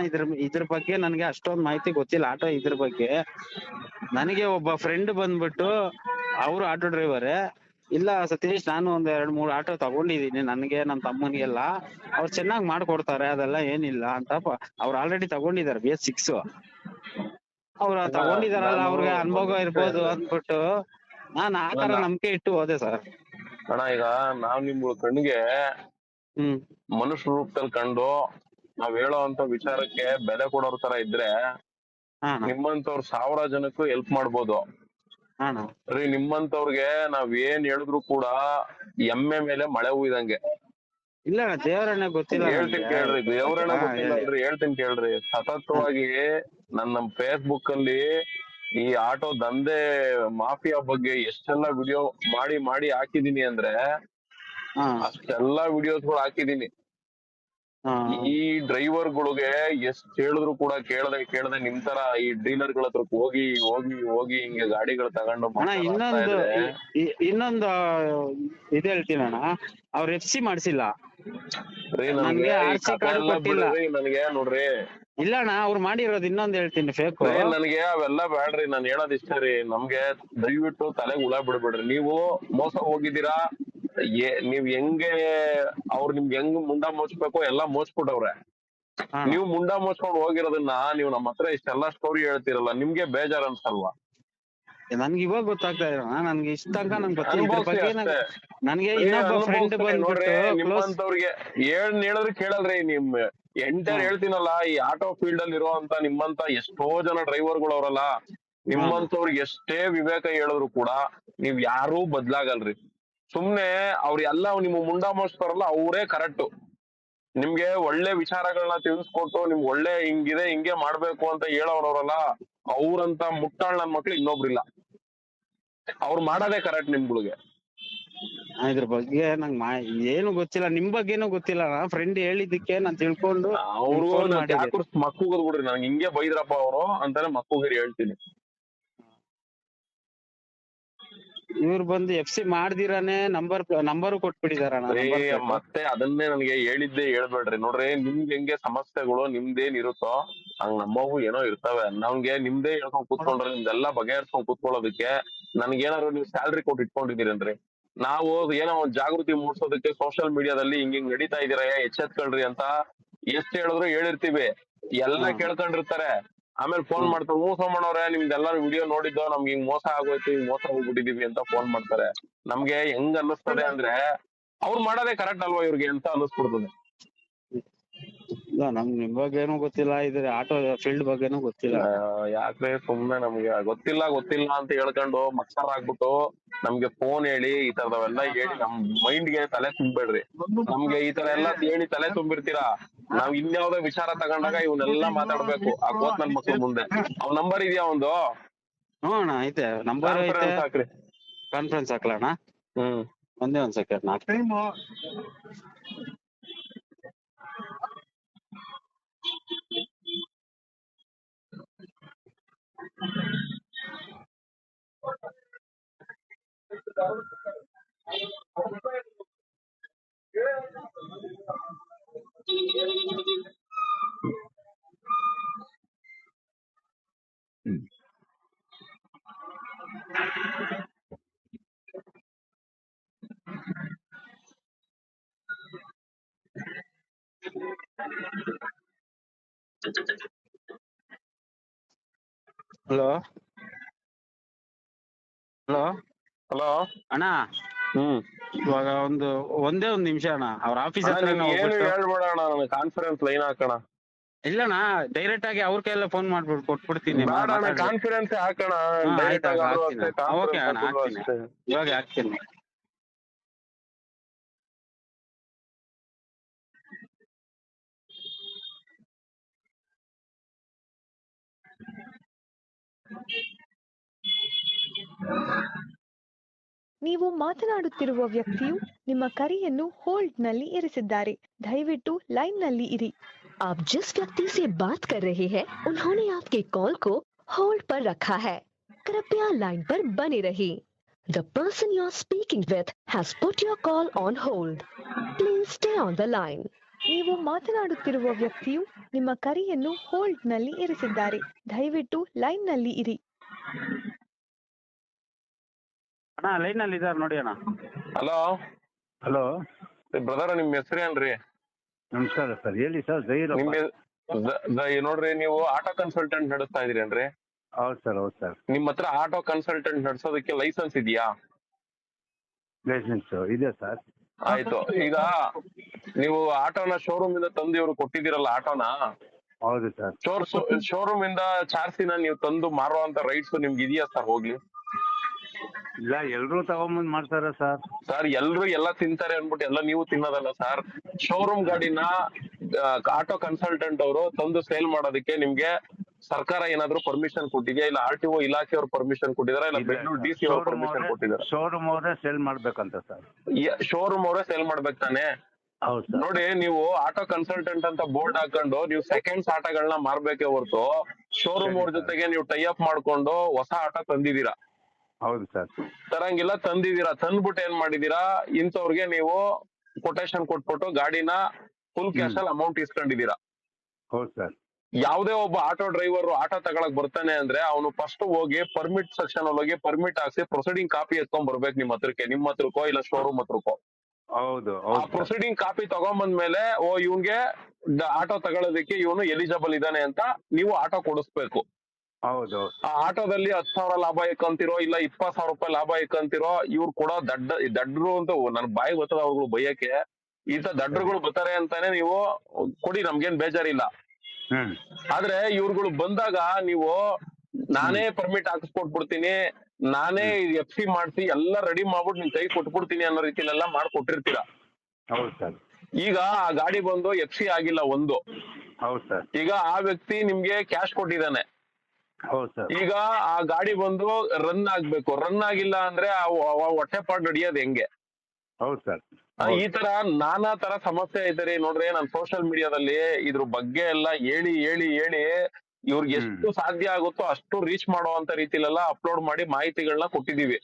ಇದ್ರ ಬಗ್ಗೆ ನನ್ಗೆ ಅಷ್ಟೊಂದ್ ಮಾಹಿತಿ ಗೊತ್ತಿಲ್ಲ ಆಟೋ ಇದ್ರ ಬಗ್ಗೆ. ನನಗೆ ಒಬ್ಬ ಫ್ರೆಂಡ್ ಬಂದ್ಬಿಟ್ಟು, ಅವ್ರು ಆಟೋ ಡ್ರೈವರೇ, ಇಲ್ಲ ಸತೀಶ್ ನಾನು ಒಂದ್ 2-3 ಆಟೋ ತಗೊಂಡಿದೀನಿ, ನನ್ಗೆ ನಮ್ ತಮ್ಮನಿಗೆಲ್ಲ, ಅವ್ರು ಚೆನ್ನಾಗ್ ಮಾಡ್ಕೊಡ್ತಾರೆ, ಅದೆಲ್ಲ ಏನಿಲ್ಲ ಅಂತ. ಅವ್ರು ಆಲ್ರೆಡಿ ತಗೊಂಡಿದ್ದಾರೆ BS6, ಅವ್ರ ತಗೊಂಡಿದಾರಲ್ಲ ಅವ್ರಿಗೆ ಅನುಭವ ಇರ್ಬೋದು ಅಂದ್ಬಿಟ್ಟು ನಾನ್ ಆ ತರ ನಂಬಿಕೆ ಇಟ್ಟು ಹೋದೆ ಸರ್. ಅಣ್ಣ ಈಗ ನಾವ್ ನಿಮ್ಗಳ ಕಣ್ಣಿಗೆ ಮನುಷ್ಯ ರೂಪದಲ್ಲಿ ಕಂಡು ನಾವ್ ಹೇಳೋ ಅಂತ ವಿಚಾರಕ್ಕೆ ಬೆಲೆ ಕೊಡೋರ್ ತರ ಇದ್ರೆ ನಿಮ್ಮಂತವ್ರ 1000 ಜನಕ್ಕೂ ಹೆಲ್ಪ್ ಮಾಡ್ಬೋದು. ರೀ ನಿಮ್ಮಂತವ್ರಿಗೆ ನಾವ್ ಏನ್ ಹೇಳಿದ್ರು ಕೂಡ ಎಮ್ಮೆ ಮೇಲೆ ಮಳೆ ಹುಯ್ದಂಗೆ. ಇಲ್ಲ ದೇವರಣ್ಣ ಗೊತ್ತಿಲ್ಲ, ಹೇಳ್ತೀನಿ ಕೇಳ್ರಿ, ದೇವರಣ್ಣ ಗೊತ್ತಿಲ್ಲ ಹೇಳ್ತೀನಿ ಕೇಳ್ರಿ. ಸತತವಾಗಿ ನಮ್ ಫೇಸ್ಬುಕ್ ಅಲ್ಲಿ ಈ ಆಟೋ ದಂಧೆ ಮಾಫಿಯಾ ಬಗ್ಗೆ ಎಷ್ಟೆಲ್ಲಾ ವಿಡಿಯೋ ಮಾಡಿ ಹಾಕಿದೀನಿ ಅಂದ್ರೆ ಅಷ್ಟೆಲ್ಲಾ ವಿಡಿಯೋಸ್ಗಳು ಹಾಕಿದೀನಿ. ಈ ಡ್ರೈವರ್ಗಳಿಗೆ ಎಷ್ಟ್ ಹೇಳಿದ್ರು ಕೂಡ ಕೇಳದೆ ನಿಮ್ ತರ ಈ ಡೀಲರ್ ಗಳ ಹತ್ರ ಹೋಗಿ ಹಿಂಗೆ ಗಾಡಿಗಳು ತಗೊಂಡು ಇನ್ನೊಂದು ಇದು ಹೇಳ್ತೀನಿ ಅಣ್ಣ, ಅವ್ರ FC ಮಾಡ್ಸಿಲ್ಲ ರೀ, ನನ್ಗೆ ನನಗೆ ನೋಡ್ರಿ, ಇಲ್ಲ ಅಣ್ಣ ಅವ್ರು ಮಾಡಿರೋದು ಇನ್ನೊಂದ್ ಹೇಳ್ತೀನಿ ಫೇಕ್. ನನಗೆ ಅವೆಲ್ಲ ಬ್ಯಾಡ್ರಿ, ನಾನ್ ಹೇಳೋದ್ ಇಷ್ಟ ರೀ, ನಮ್ಗೆ ದಯವಿಟ್ಟು ತಲೆಗೆ ಹುಳ ಬಿಡ್ಬೇಡ್ರಿ. ನೀವು ಮೋಸ ಹೋಗಿದ್ದೀರಾ, ನೀವ್ ಹೆಂಗೆ ಅವ್ರು ನಿಮ್ಗೆ ಹೆಂಗ್ ಮುಂಡ ಮೋಚ್ಬೇಕೋ ಎಲ್ಲಾ ಮೋಚ್ಬಿಟ್ಟವ್ರೆ. ನೀವು ಮುಂಡ ಮೋಚ್ಕೊಂಡ್ ಹೋಗಿರೋದನ್ನ ನೀವು ನಮ್ಮ ಹತ್ರ ಇಷ್ಟೆಲ್ಲಾ ಸ್ಟೋರಿ ಹೇಳ್ತಿರಲ್ಲ, ನಿಮ್ಗೆ ಬೇಜಾರ್ ಅನ್ಸಲ್ವಾ? ನನ್ಗೆ ಇವಾಗ ಗೊತ್ತಾಗ್ತಾ ಇದೆ, ನನ್ಗೆ ಇಷ್ಟ ತನಕ ನಂಗೆ ಗೊತ್ತಿಲ್ಲ. ನನ್ಗೆ ಇನ್ನೊಬ್ಬ ಫ್ರೆಂಡ್ ಬಂದ್ಬಿಟ್ಟು ನಿಮ್ಮಂತವ್ರಿಗೆ ಹೇಳಿದ್ರೆ ಕೇಳಲ್ರಿ. ನಿಮ್ ಎಂಟರ್ ಹೇಳ್ತೀನಲ್ಲ, ಈ ಆಟೋ ಫೀಲ್ಡ್ ಅಲ್ಲಿ ಇರುವಂತ ನಿಮ್ಮಂತ ಎಷ್ಟೋ ಜನ ಡ್ರೈವರ್ಗಳು ಅವರಲ್ಲ, ನಿಮ್ಮಂತವ್ರಿಗೆ ಎಷ್ಟೇ ವಿವೇಕ ಹೇಳಿದ್ರು ಕೂಡ ನೀವ್ ಯಾರೂ ಬದ್ಲಾಗಲ್ರಿ. ಸುಮ್ನೆ ಅವ್ರೆಲ್ಲ ನಿಮ್ಮ ಮುಂಡ ಮೋಸ್ತಾರಲ್ಲ ಅವರೇ ಕರೆಕ್ಟ್. ನಿಮ್ಗೆ ಒಳ್ಳೆ ವಿಚಾರಗಳನ್ನ ತಿಳಿಸ್ಕೊಟ್ಟು ನಿಮ್ಗೆ ಒಳ್ಳೆ ಹಿಂಗೆ ಮಾಡ್ಬೇಕು ಅಂತ ಹೇಳೋರವರಲ್ಲ, ಅವ್ರಂತ ಮುಟ್ಟಾಳ್ ನನ್ ಮಕ್ಳು ಇನ್ನೊಬ್ರಿಲ್ಲ. ಅವ್ರು ಮಾಡೋದೇ ಕರೆಕ್ಟ್ ನಿಮ್ಗಳಿಗೆ. ಇದ್ರ ಬಗ್ಗೆ ನಂಗೆ ಏನು ಗೊತ್ತಿಲ್ಲ, ನಿಮ್ ಬಗ್ಗೆನೂ ಗೊತ್ತಿಲ್ಲ. ಫ್ರೆಂಡ್ ಹೇಳಿದ್ದಕ್ಕೆ ನಾನ್ ತಿಳ್ಕೊಂಡು ಅವ್ರು ಮಕ್ಕಳು ಬಿಡ್ರಿ, ನಂಗೆ ಹಿಂಗೆ ಬೈದ್ರಪ್ಪ ಅವರು ಅಂತಾನೆ ಮಕ್ಕಳಿಗೆ ಹೇಳ್ತೀನಿ. ಇವ್ರು ಬಂದು FC ಮಾಡ್ದಿರಾನೆ ನಂಬರ್ ಕೊಟ್ಬಿಟ್ಟಿದಾರ. ಮತ್ತೆ ಅದನ್ನೇ ನನಗೆ ಹೇಳ್ಬೇಡ್ರಿ. ನೋಡ್ರಿ, ನಿಮ್ಗೆ ಹೆಂಗೆ ಸಮಸ್ಯೆಗಳು ನಿಮ್ದೇನ್ ಇರುತ್ತೋ ಹಂಗ ನಮ್ಮವು ಏನೋ ಇರ್ತವೆ. ನಮ್ಗೆ ನಿಮ್ದೇ ಹೇಳ್ಕೊಂಡ್ ಕೂತ್ಕೊಂಡ್ರೆ ನಿಮ್ದೆಲ್ಲಾ ಬಗೆಹರಿಸ್ಕೊಂಡ್ ಕೂತ್ಕೊಳ್ಳೋದಕ್ಕೆ ನನ್ಗೇನಾದ್ರು ನೀವು ಸ್ಯಾಲ್ರಿ ಕೊಟ್ಟು ಇಟ್ಕೊಂಡಿದ್ದೀರೇನ್ರಿ? ನಾವು ಏನೋ ಒಂದ್ ಜಾಗೃತಿ ಮೂಡ್ಸೋದಕ್ಕೆ ಸೋಷಿಯಲ್ ಮೀಡಿಯಾದಲ್ಲಿ ಹಿಂಗ್ ನಡೀತಾ ಇದೀರ ಎಚ್ಚೆತ್ಕೊಳ್ರಿ ಅಂತ ಎಷ್ಟ್ ಹೇಳಿದ್ರು ಹೇಳಿರ್ತೀವಿ, ಎಲ್ಲಾ ಕೇಳ್ಕೊಂಡಿರ್ತಾರೆ. ಆಮೇಲೆ ಫೋನ್ ಮಾಡ್ತಾರೆ, ಸೋಮಣ್ಣವ್ರೆ ನಿಮ್ದೆಲ್ಲ ವಿಡಿಯೋ ನೋಡಿದ್ದು, ನಮ್ಗೆ ಹಿಂಗ್ ಮೋಸ ಆಗೋಯ್ತು, ಹಿಂಗ್ ಮೋಸ ಹೋಗ್ಬಿಟ್ಟಿದೀವಿ ಅಂತ ಫೋನ್ ಮಾಡ್ತಾರೆ. ನಮ್ಗೆ ಹೆಂಗ್ ಅನ್ನಿಸ್ತದೆ ಅಂದ್ರೆ ಅವ್ರು ಮಾಡೋದೇ ಕರೆಕ್ಟ್ ಅಲ್ವಾ ಇವ್ರಿಗೆ ಅಂತ ಅನ್ನಿಸ್ಬಿಡ್ತದೆ. ನಮ್ಗೆ ನಿಮ್ ಬಗ್ಗೆನೂ ಗೊತ್ತಿಲ್ಲ, ಇದ್ರ ಆಟೋ ಫೀಲ್ಡ್ ಬಗ್ಗೆನೂ ಗೊತ್ತಿಲ್ಲ. ಯಾಕ್ರೆ ಸುಮ್ನೆ ನಮ್ಗೆ ಗೊತ್ತಿಲ್ಲ ಅಂತ ಹೇಳ್ಕೊಂಡು ಮಕ್ಸರ್ ಆಗ್ಬಿಟ್ಟು ನಮ್ಗೆ ಫೋನ್ ಹೇಳಿ ಈ ತರದವೆಲ್ಲ ಹೇಳಿ ನಮ್ ಮೈಂಡ್ಗೆ ತಲೆ ತುಂಬೇಡ್ರಿ. ನಮ್ಗೆ ಈ ತರ ಎಲ್ಲಾ ಹೇಳಿ ತಲೆ ತುಂಬಿರ್ತೀರಾ, ನಾವ್ ಇನ್ಯಾವ್ದೋ ವಿಚಾರ ತಗೊಂಡಾಗ ಇವನ್ನೆಲ್ಲಾ ಮಾತಾಡ್ಬೇಕು ಆ ಕೋತ್ ನನ್ ಮಕ್ಳು ಮುಂದೆ. ಅವ್ನ ನಂಬರ್ ಇದೆಯಾ ಒಂದು? ಅಣ್ಣ ಐತೆ, ನಂಬರ್ ಐತೆ. ಹಾಕ್ರಿ, ಕಾನ್ಫರೆನ್ಸ್ ಹಾಕ್ಲಣ್ಣ? ಒಂದೇ ಒಂದ್ ಸೆಕೆಂಡ್ ಹಲೋ ಹಲೋ ಹಲೋ ಅಣ್ಣ, ಇವಾಗ ಒಂದೇ ಒಂದ್ ನಿಮಿಷ ಅಣ್ಣ, ಅವ್ರ ಆಫೀಸ್ ಹತ್ರ ಏನು ಹೋಗ್ಬಿಟ್ಟು. ಹೇಳ್ಬೇಡ ಅಣ್ಣ, ನನಗೆ ಕಾನ್ಫರೆನ್ಸ್ ಲೈನ್ ಹಾಕೋಣ. ಇಲ್ಲಣ್ಣ, ಡೈರೆಕ್ಟ್ ಆಗಿ ಅವ್ರ ಕೈಯಲ್ಲ ಫೋನ್ ಮಾಡ್ಬಿಟ್ಟು ಕೊಟ್ಬಿಡ್ತೀನಿ. ಬೇಡ ಅಣ್ಣ, ಕಾನ್ಫಿಡೆನ್ಸ್ ಹಾಕೋಣ. ಡೈರೆಕ್ಟ್ ಆಗಿ ಆದ್ರೂ ಅಷ್ಟೇ, ಓಕೆ ಅಣ್ಣ, ಕಾನ್ಫರೆನ್ಸ್ ಹಾಕ್ತೀನಿ, ಅಷ್ಟೇ. ಇವಾಗ ಹಾಕ್ತೀನಿ. ನೀವು ಮಾತನಾಡುತ್ತಿರುವ ವ್ಯಕ್ತಿಯು ನಿಮ್ಮ ಕರೆಯನ್ನು होल्ड ನಲ್ಲಿ ಇರಿಸಿದ್ದಾರೆ. ದಯವಿಟ್ಟು ಲೈನ್ ನಲ್ಲಿ ಇರಿ. आप जिस व्यक्ति से बात कर रहे हैं उन्होंने आपके कॉल को होल्ड पर रखा है। कृपया लाइन पर बने रहिए। The person you are speaking with has put your call on hold. Please stay on the line. ನೀವು ಮಾತನಾಡುತ್ತಿರುವ ವ್ಯಕ್ತಿಯು ನಿಮ್ಮ ಕರೆಯನ್ನು होल्ड ನಲ್ಲಿ ಇರಿಸಿದ್ದಾರೆ. ದಯವಿಟ್ಟು ಲೈನ್ ನಲ್ಲಿ ಇರಿ. ಅಣ್ಣ ಲೈನ್ ಅಲ್ಲಿ ಇದಾರೆ ನೋಡಿ ಅಣ್ಣ. ಹಲೋ ಹಲೋ ಬ್ರದರ್, ನಿಮ್ ಹೆಸರೇನ್ರಿ? ನಮಸ್ಕಾರ ಸರ್, ಹೇಳಿ ಸರ್. ನೋಡ್ರಿ, ನೀವು ಆಟೋ ಕನ್ಸಲ್ಟೆಂಟ್ ನಡೆಸ್ತಾ ಇದೀರೇನ್ರಿ? ಹೌದು ಸರ್, ಹೌದು ಸರ್. ನಿಮ್ ಹತ್ರ ಆಟೋ ಕನ್ಸಲ್ಟೆಂಟ್ ನಡೆಸೋದಕ್ಕೆ ಲೈಸೆನ್ಸ್ ಇದೆಯಾ? ಲೈಸೆನ್ಸ್ ಇದೆ ಸರ್. ಆಯ್ತು. ಈಗ ನೀವು ಆಟೋನ ಶೋರೂಮ್ ಇಂದ ತಂದು ಇವ್ರು ಕೊಟ್ಟಿದ್ದೀರಲ್ಲ ಆಟೋನ, ಹೌದು ಸರ್. ಶೋರೂಮ್ ಇಂದ ಚಾರ್ಸಿನ ನೀವು ತಂದು ಮಾರುವಂತ ರೈಟ್ಸ್ ನಿಮ್ಗೆ ಇದೆಯಾ ಸರ್? ಹೋಗ್ಲಿ ಇಲ್ಲ, ಎಲ್ರೂ ತಗೊಂಬಂದ್ ಮಾಡ್ತಾರ ಸರ್. ಸರ್, ಎಲ್ರು ಎಲ್ಲ ತಿಂತಾರೆ ಅನ್ಬಿಟ್ಟು ಎಲ್ಲ ನೀವು ತಿನ್ನೋದಲ್ಲ ಸರ್. ಶೋರೂಮ್ ಗಾಡಿನ ಆಟೋ ಕನ್ಸಲ್ಟೆಂಟ್ ಅವರು ತಂದು ಸೇಲ್ ಮಾಡೋದಕ್ಕೆ ನಿಮ್ಗೆ ಸರ್ಕಾರ ಏನಾದ್ರು ಪರ್ಮಿಷನ್ ಕೊಟ್ಟಿದ್ಯಾ? ಇಲ್ಲ RTO ಇಲಾಖೆಯವ್ರು ಪರ್ಮಿಷನ್ ಕೊಟ್ಟಿದಾರ? ಇಲ್ಲ ಬೆಂಗಳೂರು DC ಅವ್ರು ಪರ್ಮಿಷನ್ ಕೊಟ್ಟಿದಾರ? ಶೋರೂಮ್ ಅವರೇ ಸೇಲ್ ಮಾಡ್ಬೇಕಂತ ಸರ್. ಶೋರೂಮ್ ಅವರೇ ಸೇಲ್ ಮಾಡ್ಬೇಕು ತಾನೆ? ಹೌದು ಸರ್. ನೋಡಿ, ನೀವು ಆಟೋ ಕನ್ಸಲ್ಟೆಂಟ್ ಅಂತ ಬೋರ್ಡ್ ಹಾಕೊಂಡು ನೀವು ಸೆಕೆಂಡ್ಸ್ ಆಟೋಗಳನ್ನ ಮಾರ್ಬೇಕೆ ಹೊರತು ಶೋರೂಮ್ ಅವ್ರ ಜೊತೆಗೆ ನೀವು ಟೈ ಅಪ್ ಮಾಡ್ಕೊಂಡು ಹೊಸ ಆಟೋ ತಂದಿದ್ದೀರಾ? ಹೌದು ಸರ್. ತರಂಗಿಲ್ಲ, ತಂದಿದ್ದೀರಾ. ತಂದ್ಬಿಟ್ಟು ಏನ್ ಮಾಡಿದೀರಾ, ಇಂಥವ್ರಿಗೆ ನೀವು ಕೊಟೇಶನ್ ಕೊಟ್ಬಿಟ್ಟು ಗಾಡಿನ ಫುಲ್ ಕ್ಯಾಶ್ ಅಲ್ಲಿ ಅಮೌಂಟ್ ಇಸ್ಕೊಂಡಿದೀರಾ. ಹೌದು ಸರ್. ಯಾವ್ದೇ ಒಬ್ಬ ಆಟೋ ಡ್ರೈವರ್ ಆಟೋ ತಗೊಳಕ್ ಬರ್ತಾನೆ ಅಂದ್ರೆ ಅವನು ಫಸ್ಟ್ ಹೋಗಿ ಪರ್ಮಿಟ್ ಸೆಕ್ಷನ್ ಅಲ್ಲಿ ಹೋಗಿ ಪರ್ಮಿಟ್ ಹಾಕ್ಸಿ ಪ್ರೊಸೀಡಿಂಗ್ ಕಾಪಿ ಎತ್ಕೊಂಡ್ ಬರ್ಬೇಕು ನಿಮ್ಮ ಹತ್ರಕ್ಕೋ ಇಲ್ಲ ಶೋರೂಮ್ ಹತ್ರಕ್ಕೋ. ಹೌದು ಆ ಪ್ರೊಸೀಡಿಂಗ್ ಕಾಪಿ ತಗೊಂಬಂದ್ಮೇಲೆ ಇವ್ನ್ಗೆ ಆಟೋ ತಗೊಳ್ಳೋದಕ್ಕೆ ಇವನು ಎಲಿಜಿಬಲ್ ಇದಾನೆ ಅಂತ ನೀವು ಆಟೋ ಕೊಡಿಸ್ಬೇಕು. ಹೌದು. ಆ ಆಟೋದಲ್ಲಿ 10,000 ಲಾಭ ಇಕ್ಕಂತಿರೋ ಇಲ್ಲ 20,000 ರೂಪಾಯಿ ಲಾಭ ಇಕ್ಕಂತಿರೋ, ಇವ್ರು ಕೊಡೋ ದಡ್ರು ಅಂತ ನನ್ ಬಾಯಿ ಬರ್ತದ ಅವ್ರುಗಳು ಬೈಯಕ್ಕೆ. ಇಂತ ದಡ್ರುಗಳು ಬರ್ತಾರೆ ಅಂತಾನೆ ನೀವು ಕೊಡಿ, ನಮ್ಗೇನ್ ಬೇಜಾರಿಲ್ಲ. ಆದ್ರೆ ಇವ್ರುಗಳು ಬಂದಾಗ ನೀವು ನಾನೇ ಪರ್ಮಿಟ್ ಹಾಕಿಸ್ಕೊಟ್ಬಿಡ್ತೀನಿ, ನಾನೇ FC ಮಾಡ್ಸಿ ಎಲ್ಲ ರೆಡಿ ಮಾಡ್ಬಿಟ್ಟು ನಿಮ್ ಕೈ ಕೊಟ್ಬಿಡ್ತೀನಿ ಅನ್ನೋ ರೀತಿಲೆಲ್ಲ ಮಾಡ್ಕೊಟ್ಟಿರ್ತೀರಾ. ಹೌದು ಸರ್. ಈಗ ಆ ಗಾಡಿ ಬಂದು FC ಆಗಿಲ್ಲ ಒಂದು. ಹೌದು ಸರ್. ಈಗ ಆ ವ್ಯಕ್ತಿ ನಿಮ್ಗೆ ಕ್ಯಾಶ್ ಕೊಟ್ಟಿದ್ದಾನೆ. ಹೌದು ಸರ್. ಈಗ ಆ ಗಾಡಿ ಬಂದು ರನ್ ಆಗ್ಬೇಕು. ರನ್ ಆಗಿಲ್ಲ ಅಂದ್ರೆ ಹೊಟ್ಟೆ ಪಾಡ್ ಹಿಡಿಯೋದು ಹೆಂಗೆ? ಹೌದು ಸರ್. ಈ ತರ ನಾನಾ ತರ ಸಮಸ್ಯೆ ಐತೆ ರೀ. ನೋಡ್ರಿ, ನಾನು ಸೋಷಿಯಲ್ ಮೀಡಿಯಾದಲ್ಲಿ ಇದ್ರ ಬಗ್ಗೆ ಎಲ್ಲ ಹೇಳಿ ಇವ್ರಿಗೆ ಎಷ್ಟು ಸಾಧ್ಯ ಆಗುತ್ತೋ ಅಷ್ಟು ರೀಚ್ ಮಾಡುವಂತ ರೀತಿಲೆಲ್ಲ ಅಪ್ಲೋಡ್ ಮಾಡಿ ಮಾಹಿತಿಗಳನ್ನ ಕೊಟ್ಟಿದೀವಿ.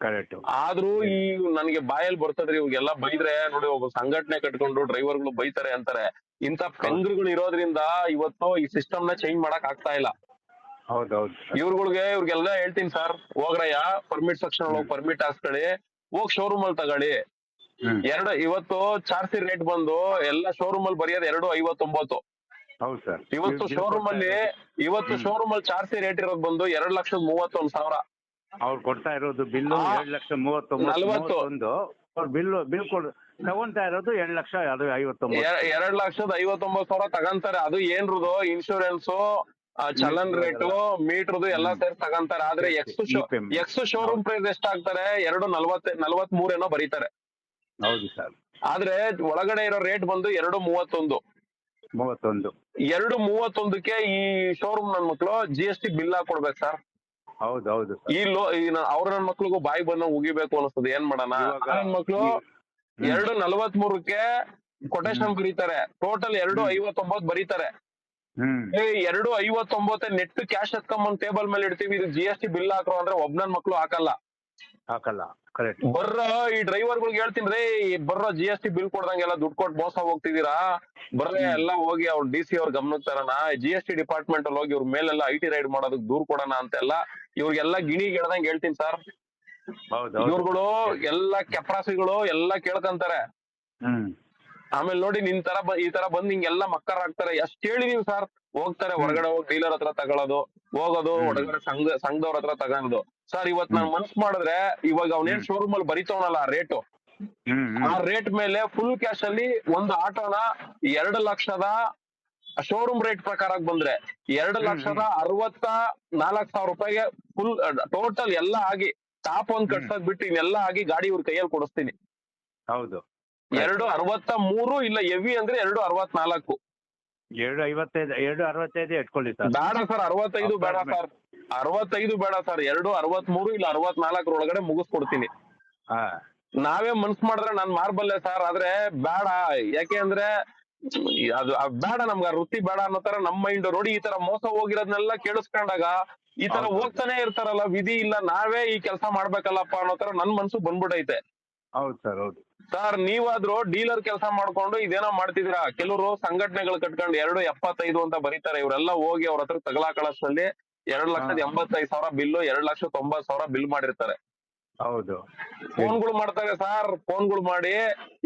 ಕರೆಕ್ಟ್. ಆದ್ರೂ ಈ ನನಗೆ ಬಾಯಲ್ಲಿ ಬರ್ತದ್ರಿ, ಇವ್ರಿಗೆಲ್ಲ ಬೈದ್ರೆ ನೋಡಿ, ಒಬ್ಬ ಸಂಘಟನೆ ಕಟ್ಕೊಂಡು ಡ್ರೈವರ್ಗಳು ಬೈತಾರೆ ಅಂತಾರೆ. ಇಂತ ಪೆಂಗ್ರುಗಳು ಇರೋದ್ರಿಂದ ಇವತ್ತು ಈ ಸಿಸ್ಟಮ್ ನ ಚೇಂಜ್ ಮಾಡಕ್ ಆಗ್ತಾ ಇಲ್ಲ. ಹೌದೌದು. ಇವ್ರಿಗೆಲ್ಲ ಹೇಳ್ತೀನಿ ಸರ್, ಹೋಗ್ರಯ್ಯ ಪರ್ಮಿಟ್ ಸೆಕ್ಷನ್ ಹೋಗಿ ಪರ್ಮಿಟ್ ಹಾಕ್ಸ್ಕೊಳ್ಳಿ, ಹೋಗ್ ಶೋರೂಮ್ ಅಲ್ಲಿ ತಗೊಳ್ಳಿ. ಇವತ್ತು ಚಾರ್ಸಿ ರೇಟ್ ಬಂದು ಎಲ್ಲ ಶೋರೂಮ್ ಅಲ್ಲಿ ಬರೆಯೋದು 259. ಹೌದು ಸರ್. ಇವತ್ತು ಶೋರೂಮ್ ಅಲ್ಲಿ ಚಾರ್ಸಿ ರೇಟ್ ಇರೋದು ಬಂದು 2,31,000. ಅವ್ರು ಕೊಡ್ತಾ ಇರೋದು ಬಿಲ್ಲು 2,39,040. ಅವ್ರು ಬಿಲ್ ತಗೊಂತಾ ಇರೋದು 2,59,000. 2,59,000 ತಗಂತಾರೆ. ಅದು ಏನ್ರದು ಇನ್ಶೂರೆನ್ಸ್, ಚಲನ್ ರೇಟು, ಮೀಟರ್ದು ಎಲ್ಲ ಸೇರಿ ತಗಂತಾರೆ. ಆದ್ರೆ ಎಕ್ಸ್ ಶೋರೂಮ್ ಪ್ರೈಸ್ ಎಷ್ಟಾಗ್ತಾರೆ? 2,43 ಏನೋ ಬರೀತಾರೆ. ಹೌದು ಸರ್. ಆದ್ರೆ ಒಳಗಡೆ ಇರೋ ರೇಟ್ ಬಂದು 2,31. 2,31ಕ್ಕೆ ಈ ಶೋರೂಮ್ ನನ್ ಮಕ್ಳು GST ಬಿಲ್ ಹಾಕೊಡ್ಬೇಕು ಸರ್. ಹೌದೌದು. ಅವ್ರ ನನ್ ಮಕ್ಳಿಗೂ ಬಾಯಿ ಬಂದ ಉಗಿಬೇಕು ಅನಿಸ್ತದೆ. ಏನ್ ಮಾಡೋಣ? ನನ್ ಮಕ್ಳು 2,43ಕ್ಕೆ ಕೊಟೇಶನ್ ಬರೀತಾರೆ, ಟೋಟಲ್ 2,59 ಬರೀತಾರೆ. 2,59 ನೆಟ್ ಕ್ಯಾಶ್ ಎತ್ಕೊಂಬಂದ್ ಟೇಬಲ್ ಮೇಲೆ ಇಡ್ತೀವಿ, ಇದು GST ಬಿಲ್ ಹಾಕ್ರೋ ಅಂದ್ರೆ ಒಬ್ನನ್ ಮಕ್ಳು ಹಾಕಲ್ಲ. ಕರೆಕ್ಟ್. ಬರ್ರ ಈ ಡ್ರೈವರ್ಗಳಿಗೆ ಹೇಳ್ತೀನಿ ರೀ, ಬರ್ರ GST ಬಿಲ್ ಕೊಡ್ದಂಗೆಲ್ಲ ದುಡ್ಡು ಕೊಟ್ಟು ಮೋಸ ಹೋಗ್ತಿದೀರಾ, ಬರ್ರೆ ಎಲ್ಲ ಹೋಗಿ ಅವ್ರ DC ಅವ್ರ ಗಮನಕ್ಕೆ ತರೋಣ, GST ಡಿಪಾರ್ಟ್ಮೆಂಟ್ ಅಲ್ಲಿ ಹೋಗಿ ಇವ್ರ ಮೇಲೆಲ್ಲ IT ರೈಡ್ ಮಾಡೋದಕ್ಕೆ ದೂರ್ ಕೊಡೋಣ ಅಂತೆಲ್ಲ ಇವ್ರಿಗೆಲ್ಲ ಗಿಣಿಗೆ ಹೇಳ್ದಂಗೆ ಹೇಳ್ತೀನಿ ಸರ್. ಇವ್ರುಗಳು ಎಲ್ಲ ಕೆಪ್ರಾಸಿಗಳು ಎಲ್ಲ ಕೇಳ್ಕಂತಾರೆ. ಆಮೇಲೆ ನೋಡಿ ನಿನ್ ತರ ಈ ತರ ಬಂದ್ ಹಿಂಗೆಲ್ಲ ಮಕ್ಕರ್ ಆಗ್ತಾರೆ. ಅಷ್ಟ್ ಹೇಳಿದೀವಿ ಸರ್. ಹೋಗ್ತಾರೆ ಹೊರಗಡೆ ಹೋಗಿ ಡೀಲರ್ ಹತ್ರ ತಗೊಳ್ಳೋದು, ಹೋಗೋದು, ಹೊರಗಡೆ ಸಂಘದವ್ರ ಹತ್ರ ತಗೊಳೋದು. ಸರ್ ಇವತ್ ನಾನ್ ಮನ್ಸ್ ಮಾಡಿದ್ರೆ ಇವಾಗ ಅವನೇನ್ ಶೋರೂಮ್ ಅಲ್ಲಿ ಬರಿತವನಲ್ಲ ಆ ರೇಟು, ಆ ರೇಟ್ ಮೇಲೆ ಫುಲ್ ಕ್ಯಾಶ್ ಅಲ್ಲಿ ಒಂದು ಆಟೋನ 2,00,000 ಶೋರೂಮ್ ರೇಟ್ ಪ್ರಕಾರ ಬಂದ್ರೆ 2,64,000 ರೂಪಾಯಿಗೆ ಫುಲ್ ಟೋಟಲ್ ಎಲ್ಲ ಆಗಿ ಟಾಪ್ ಒಂದ್ ಕಟ್ಸೋದ್ ಬಿಟ್ಟು ಇನ್ನೆಲ್ಲ ಆಗಿ ಗಾಡಿ ಇವ್ರ ಕೈಯಲ್ಲಿ ಕೊಡಿಸ್ತೀನಿ. ಹೌದು. 2,63 ಇಲ್ಲ ಹೆವಿ ಅಂದ್ರೆ 2,64. 2,65 ಇಟ್ಕೊಳ್ಳಿ ಸರ್. ಬೇಡ ಸರ್ 65 ಬೇಡ ಸರ್, 65 ಬೇಡ ಸರ್, 2,63 ಇಲ್ಲ 64 ಒಳಗಡೆ ಮುಗಿಸ್ಕೊಡ್ತೀನಿ. ನಾವೇ ಮನ್ಸ್ ಮಾಡಿದ್ರೆ ನಾನ್ ಮಾರ್ಬಲ್ಲೆ ಸರ್, ಆದ್ರೆ ಬೇಡ. ಯಾಕೆ ಅಂದ್ರೆ ಅದು ಬೇಡ, ನಮ್ಗ ವೃತ್ತಿ ಬೇಡ ಅನ್ನೋ ತರ ನಮ್ ಮೈಂಡ್. ನೋಡಿ ಈ ತರ ಮೋಸ ಹೋಗಿರೋದ್ನೆಲ್ಲ ಕೇಳಿಸ್ಕೊಂಡಾಗ ಈ ತರ ಹೋಗ್ತಾನೆ ಇರ್ತಾರಲ್ಲ, ವಿಧಿ ಇಲ್ಲ ನಾವೇ ಈ ಕೆಲಸ ಮಾಡ್ಬೇಕಲ್ಲಪ್ಪ ಅನ್ನೋ ತರ ನನ್ ಮನ್ಸು ಬಂದ್ಬಿಟ್ಟೈತೆ. ಹೌದು ಸರ್, ಹೌದು ಸರ್. ನೀವಾದ್ರೂ ಡೀಲರ್ ಕೆಲಸ ಮಾಡ್ಕೊಂಡು ಇದೇನೋ ಮಾಡ್ತಿದ್ದೀರಾ. ಕೆಲವರು ಸಂಘಟನೆಗಳು ಕಟ್ಕೊಂಡು 2,75 ಅಂತ ಬರೀತಾರೆ. ಇವರೆಲ್ಲ ಹೋಗಿ ಅವ್ರ ಹತ್ರ ತಗಲಾಕಳಷ್ಟಲ್ಲಿ 2,85,000 ಬಿಲ್ಲು, 2,90,000 ಬಿಲ್ ಮಾಡಿರ್ತಾರೆ. ಹೌದು. ಫೋನ್ಗಳು ಮಾಡ್ತಾರೆ ಸರ್, ಫೋನ್ಗಳು ಮಾಡಿ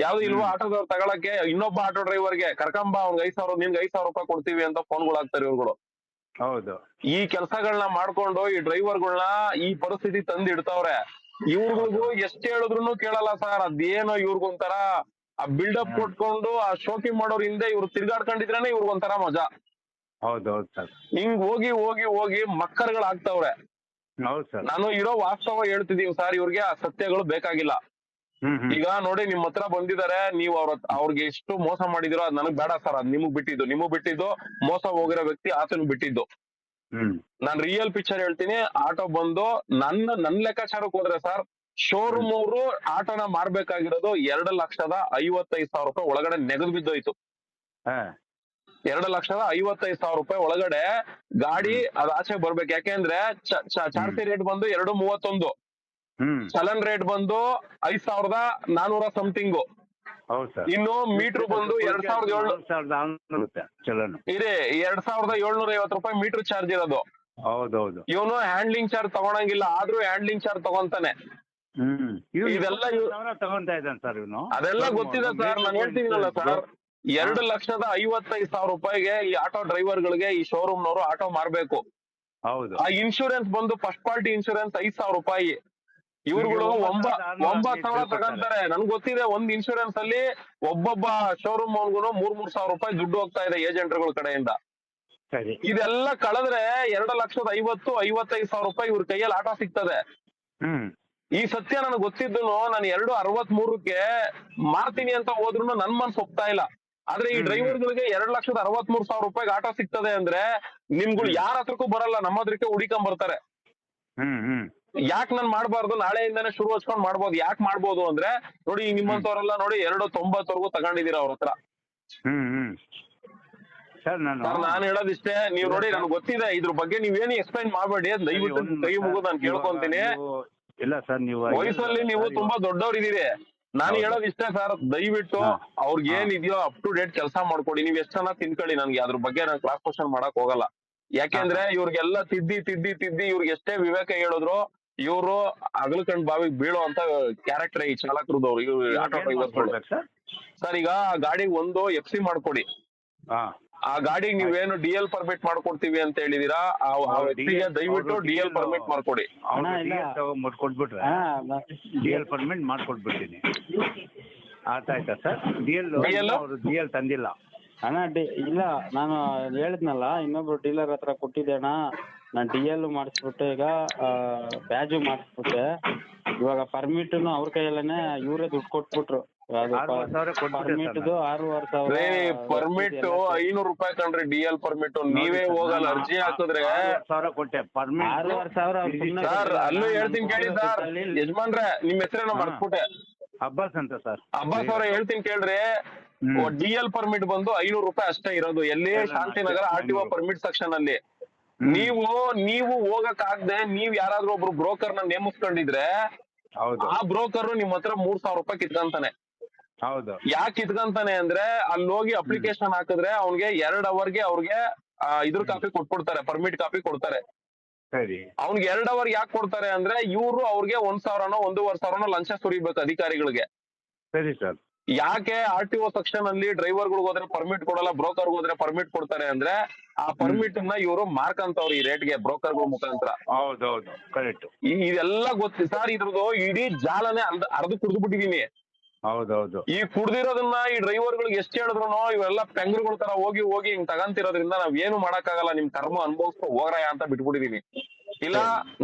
ಯಾವ್ದು ಇಲ್ವಾ ಆಟೋದವ್ರು ತಗೊಳಕ್ಕೆ, ಇನ್ನೊಬ್ಬ ಆಟೋ ಡ್ರೈವರ್ಗೆ ಕರ್ಕೊಂಬ, ಅವ್ನಿಗೆ 5,000 ನಿನ್ಗೆ 5,000 ರೂಪಾಯಿ ಕೊಡ್ತೀವಿ ಅಂತ ಫೋನ್ಗಳು ಹಾಕ್ತಾರೆ ಇವ್ರುಗಳು. ಹೌದು. ಈ ಕೆಲ್ಸಗಳನ್ನ ಮಾಡ್ಕೊಂಡು ಈ ಡ್ರೈವರ್ಗಳನ್ನ ಈ ಪರಿಸ್ಥಿತಿ ತಂದು ಇಡ್ತಾವ್ರೆ. ಇವ್ರಿಗೂ ಎಷ್ಟ್ ಹೇಳಿದ್ರು ಕೇಳಲ್ಲ ಸರ್. ಅದೇನೋ ಇವ್ರಿಗೊಂಥರ ಆ ಬಿಲ್ಡಪ್ ಕೊಟ್ಕೊಂಡು ಆ ಶೋಕಿ ಮಾಡೋರ್ ಹಿಂದೆ ಇವ್ರು ತಿರ್ಗಾಡ್ಕೊಂಡಿದ್ರೇನೆ ಇವ್ರಿಗೊಂಥರ ಮಜಾ. ಹೌದೌದು ಸರ್. ಹಿಂಗ್ ಹೋಗಿ ಹೋಗಿ ಹೋಗಿ ಮಕ್ಕರ್ಗಳಾಗ್ತಾವ್ರೆ. ಹೌದು ಸರ್. ನಾನು ಇರೋ ವಾಸ್ತವ ಹೇಳ್ತಿದೀವಿ ಸರ್, ಇವ್ರಿಗೆ ಆ ಸತ್ಯಗಳು ಬೇಕಾಗಿಲ್ಲ. ಈಗ ನೋಡಿ ನಿಮ್ ಹತ್ರ ಬಂದಿದ್ದಾರೆ, ನೀವು ಅವ್ರಿಗೆ ಎಷ್ಟು ಮೋಸ ಮಾಡಿದಿರೋ ಅದ್ ನನಗ್ ಬೇಡ ಸರ್. ಅದ್ ನಿಮಗ್ ಬಿಟ್ಟಿದ್ದು ಮೋಸ ಹೋಗಿರೋ ವ್ಯಕ್ತಿ ಆತನು ಬಿಟ್ಟಿದ್ದು. ನಾನ್ ರಿಯಲ್ ಪಿಕ್ಚರ್ ಹೇಳ್ತೀನಿ. ಆಟೋ ಬಂದು ನನ್ ಲೆಕ್ಕಾಚಾರಕ್ಕೆ ಹೋದ್ರೆ ಸರ್, ಶೋರೂಮ್ ಅವರು ಆಟೋನ ಮಾರ್ಬೇಕಾಗಿರೋದು 2,55,000 ರೂಪಾಯಿ ಒಳಗಡೆ ನೆಗದು ಬಿದ್ದೋಯ್ತು. 2,55,000 ರೂಪಾಯಿ ಒಳಗಡೆ ಗಾಡಿ ಅದ್ ಆಚೆ ಬರ್ಬೇಕು. ಯಾಕೆಂದ್ರೆ ಚಾರ್ಸಿ ರೇಟ್ ಬಂದು 2,31, ಚಲನ್ ರೇಟ್ ಬಂದು 5,400 ಸಮಥಿಂಗ್. ಇನ್ನು ಮೀಟರ್ ಬಂದು 2,700 ಇದೆ, 2,750 ರೂಪಾಯಿ ಮೀಟರ್ ಚಾರ್ಜ್ ಇರೋದು. ಹೌದೌದು. ಇವನು ಹ್ಯಾಂಡ್ಲಿಂಗ್ ಚಾರ್ಜ್ ತಗೊಳಂಗಿಲ್ಲ, ಆದ್ರೂ ಹ್ಯಾಂಡ್ಲಿಂಗ್ ಚಾರ್ಜ್ ತಗೊಂತಾನೆ. ಇದೆಲ್ಲ ತಗೊಂತಾ ಇದ್ದಾನೆ ಸರ್ ಇವನು. ಅದೆಲ್ಲ ಗೊತ್ತಿದೆ ಸರ್, ನಾನು ಹೇಳ್ತೀನಲ್ಲ ಸರ್. 2,55,000 ರೂಪಾಯಿಗೆ ಈ ಆಟೋ ಡ್ರೈವರ್ ಗಳಿಗೆ ಈ ಶೋರೂಮ್ ನವರು ಆಟೋ ಮಾರ್ಬೇಕು. ಹೌದು. ಆ ಇನ್ಶೂರೆನ್ಸ್ ಬಂದು ಫಸ್ಟ್ ಪಾರ್ಟಿ ಇನ್ಶೂರೆನ್ಸ್ 5,000 ರೂಪಾಯಿ. ಇವ್ರುಗಳು 9,000 ತಗೊಂತಾರೆ. ನನ್ಗೆ ಗೊತ್ತಿದೆ, ಒಂದ್ ಇನ್ಶೂರೆನ್ಸ್ ಅಲ್ಲಿ ಒಬ್ಬೊಬ್ಬ ಶೋರೂಮ್ ಅವ್ರಿಗೂ 3,000 ರೂಪಾಯಿ ದುಡ್ಡು ಹೋಗ್ತಾ ಇದೆ ಏಜೆಂಟ್ಗಳ ಕಡೆಯಿಂದ. ಇದೆಲ್ಲ ಕಳೆದ್ರೆ 2,50,55,000 ರೂಪಾಯಿ ಇವ್ರ ಕೈಯಲ್ಲಿ ಆಟೋ ಸಿಗ್ತದೆ. ಈ ಸತ್ಯ ನನಗೆ ಗೊತ್ತಿದ್ದು ನಾನು 2,63ಕ್ಕೆ ಮಾರ್ತೀನಿ ಅಂತ ಹೋದ್ರು ನನ್ ಮನ್ಸು ಒಪ್ತಾ ಇಲ್ಲ. ಆದ್ರೆ ಈ ಡ್ರೈವರ್ಗಳಿಗೆ 2,63,000 ರೂಪಾಯಿಗೆ ಆಟೋ ಸಿಗ್ತದೆ ಅಂದ್ರೆ ನಿಮ್ಗಳು ಯಾರ ಹತ್ರಕ್ಕೂ ಬರಲ್ಲ, ನಮ್ಮ ಹತ್ರಕ್ಕೆ ಹುಡಿಕೊಂಡ್ ಬರ್ತಾರೆ. ಯಾಕೆ ನಾನ್ ಮಾಡ್ಬಾರ್ದು, ನಾಳೆಯಿಂದಾನೆ ಶುರು ಹಚ್ಕೊಂಡ್ ಮಾಡ್ಬೋದು. ಯಾಕೆ ಮಾಡ್ಬೋದು ಅಂದ್ರೆ ನೋಡಿ, ನಿಮ್ಮಂತವ್ರೆಲ್ಲ ನೋಡಿ 2,90 ತಗೊಂಡಿದೀರ ಅವ್ರ ಹತ್ರ. ಸರ್ ನಾನು ಹೇಳೋದಿಷ್ಟೇ, ನೀವ್ ನೋಡಿ ನನ್ಗೆ ಗೊತ್ತಿದೆ ಇದ್ರ ಬಗ್ಗೆ ನೀವೇನು ಎಕ್ಸ್ಪ್ಲೈನ್ ಮಾಡ್ಬೇಡಿ, ದಯವಿಟ್ಟು ಕೈ ಮುಗಿದು ನಾನು ಕೇಳ್ಕೊಂತೀನಿ. ಇಲ್ಲ ಸರ್, ನೀವು ವಯಸ್ಸಲ್ಲಿ ನೀವು ತುಂಬಾ ದೊಡ್ಡವರಿದ್ದೀರಿ. ನಾನು ಹೇಳೋದಿಷ್ಟೇ ಸರ್, ದಯವಿಟ್ಟು ಅವ್ರಿಗೆ ಏನಿದೆಯೋ ಅಪ್ ಟು ಡೇಟ್ ಕೆಲಸ ಮಾಡ್ಕೊಡಿ. ನೀವ್ ಎಷ್ಟ್ ಚೆನ್ನಾಗಿ ತಿನ್ಕೊಳ್ಳಿ, ನನ್ಗೆ ಅದ್ರ ಬಗ್ಗೆ ನಾನು ಕ್ಲಾಸ್ ಕ್ವಶನ್ ಮಾಡಕ್ ಹೋಗಲ್ಲ. ಯಾಕೆಂದ್ರೆ ಇವ್ರಿಗೆಲ್ಲ ತಿದ್ದಿ ಇವ್ರಿಗೆ ಎಷ್ಟೇ ವಿವೇಕ ಹೇಳಿದ್ರು ಇವ್ರು ಅಗಲ್ಕಂಡ್ ಬಾವಿಗೆ ಬೀಳೋ ಅಂತ ಕ್ಯಾರೆಕ್ಟರ್ ಈ ಚಾಲಕರದವ್ರು, ಇವ್ರು ಆಟೋ ಡ್ರೈವರ್ಗಳು. ಸರ್ ಈಗ ಗಾಡಿಗೆ ಒಂದು FC ಮಾಡ್ಕೊಡಿ. ಆ ಗಾಡಿಗೆ ನೀವೇನು DL ಪರ್ಮಿಟ್ ಮಾಡ್ಕೊಡ್ತೀವಿ ಅಂತ ಹೇಳಿದೀರಾ, ಆ ವ್ಯಕ್ತಿಗೆ ದಯವಿಟ್ಟು DL ಪರ್ಮಿಟ್ ಮಾಡ್ಕೊಡಿ. ಕೊಟ್ಬಿಟ್ರೆ DL ಪರ್ಮಿಟ್ ಮಾಡ್ಕೊಟ್ಬಿಡ್ತೀನಿ. ಆಯ್ತಾ ಸರ್? DL ತಂದಿಲ್ಲ ಅಣ್ಣ. ಇಲ್ಲ, ನಾನು ಹೇಳಿದ್ನಲ್ಲ, ಇನ್ನೊಬ್ರು ಡೀಲರ್ ಹತ್ರ ಕೊಟ್ಟಿದ್ದೆ ಅಣ್ಣ. ನಾನು DL ಮಾಡಿಸ್ಬಿಟ್ಟೆ, ಈಗ ಬ್ಯಾಜು ಮಾಡಿಸ್ಬಿಟ್ಟೆ. ಇವಾಗ ಪರ್ಮಿಟ್ ಅವ್ರ ಕೈಯಲ್ಲೇನೆ ಇವರೇ ದುಡ್ಡು ಕೊಟ್ಬಿಟ್ರು. ಪರ್ಮಿಟ್ 6,500 ಪರ್ಮಿಟ್ 500 ರೂಪಾಯಿ ಕಂಡ್ರಿ DL ಪರ್ಮಿಟ್. ನೀವೇ ಹೋಗಲ್ಲ, ಅರ್ಜಿ ಹಾಕಿದ್ರೆ 6,000 ಕೊಟ್ಟೆ. ಪರ್ಮಿಟ್ 6,500. ಸರ್ ಅಲ್ಲೂ ಹೇಳ್ತೀನಿ ಕೇಳಿ ಸರ್, ಯಜಮಾನ್ರೆ ನಿಮ್ ಹೆಸರೇನೋ ಮರ್ಸ್ಬಿಟ್ಟೆ. ಅಬ್ಬಾಸ್ ಅಂತ ಸರ್. ಅಬ್ಬಾಸ್ ಅವ್ರ ಹೇಳ್ತೀನಿ ಕೇಳ್ರಿ. DL ಪರ್ಮಿಟ್ ಬಂದು 500 ರೂಪಾಯಿ ಅಷ್ಟೇ ಇರೋದು. ಎಲ್ಲಿ? ಶಾಂತಿನಗರ RTO ಪರ್ಮಿಟ್ ಸೆಕ್ಷನ್ ಅಲ್ಲಿ. ನೀವು ಹೋಗಕ್ ಆಗದೆ ನೀವ್ ಯಾರಾದ್ರೂ ಒಬ್ರು ಬ್ರೋಕರ್ ನ ನೇಮಿಸ್ಕೊಂಡಿದ್ರೆ ಆ ಬ್ರೋಕರ್ ನಿಮ್ ಹತ್ರ 3,000 ರೂಪಾಯಿ ಕಿತ್ಕೊಂತಾನೆ. ಹೌದು. ಯಾಕೆ ಕಿತ್ಕೊಂತಾನೆ ಅಂದ್ರೆ ಅಲ್ಲಿ ಹೋಗಿ ಅಪ್ಲಿಕೇಶನ್ ಹಾಕಿದ್ರೆ ಅವ್ನಿಗೆ 2 ಅವರ್ಗೆ ಅವ್ರಿಗೆ ಇದ್ರ ಕಾಪಿ ಕೊಟ್ಬಿಡ್ತಾರೆ, ಪರ್ಮಿಟ್ ಕಾಪಿ ಕೊಡ್ತಾರೆ. ಸರಿ. ಅವ್ನಿಗೆ 2 ಅವರ್ ಯಾಕೆ ಕೊಡ್ತಾರೆ ಅಂದ್ರೆ ಇವ್ರು ಅವ್ರಿಗೆ 1,000ನೋ 1,500ನೋ ಲಂಚ ಸುರಿಬೇಕು ಅಧಿಕಾರಿಗಳಿಗೆ. ಸರಿ ಸರ್. ಯಾಕೆ RTO ಸೆಕ್ಷನ್ ಅಲ್ಲಿ ಡ್ರೈವರ್ ಗಳಿಗೆ ಹೋದ್ರೆ ಪರ್ಮಿಟ್ ಕೊಡಲ್ಲ, ಬ್ರೋಕರ್ ಹೋದ್ರೆ ಪರ್ಮಿಟ್ ಕೊಡ್ತಾರೆ ಅಂದ್ರೆ ಆ ಪರ್ಮಿಟ್ ನ ಇವರು ಮಾರ್ಕಂತವ್ರು ಈ ರೇಟ್ಗೆ ಬ್ರೋಕರ್ ಗಳ ಮುಖಾಂತರ. ಹೌದೌದು ಕರೆಕ್ಟ್. ಇದೆಲ್ಲ ಗೊತ್ತಿ ಸರ್, ಇದ್ರದ್ದು ಇಡೀ ಜಾಲನೆ ಅರ್ಧ ಕುಡ್ದು ಬಿಟ್ಟಿದೀನಿ. ಹೌದೌದು. ಈ ಕುಡ್ದಿರೋದನ್ನ ಈ ಡ್ರೈವರ್ ಗಳಿಗೆ ಎಷ್ಟ್ ಹೇಳಿದ್ರು ಇವೆಲ್ಲ ಪೆಂಗ್ರುಗಳ ತರ ಹೋಗಿ ಹಿಂಗ್ ತಗಂತಿರೋದ್ರಿಂದ ನಾವ್ ಏನು ಮಾಡಕ್ಕಾಗಲ್ಲ, ನಿಮ್ ಕರ್ಮ ಅನ್ಭವಿಸ್ಕೊ ಹೋಗ್ರಾಯ ಅಂತ ಬಿಟ್ಬಿಟ್ಟಿದೀನಿ. ಇಲ್ಲ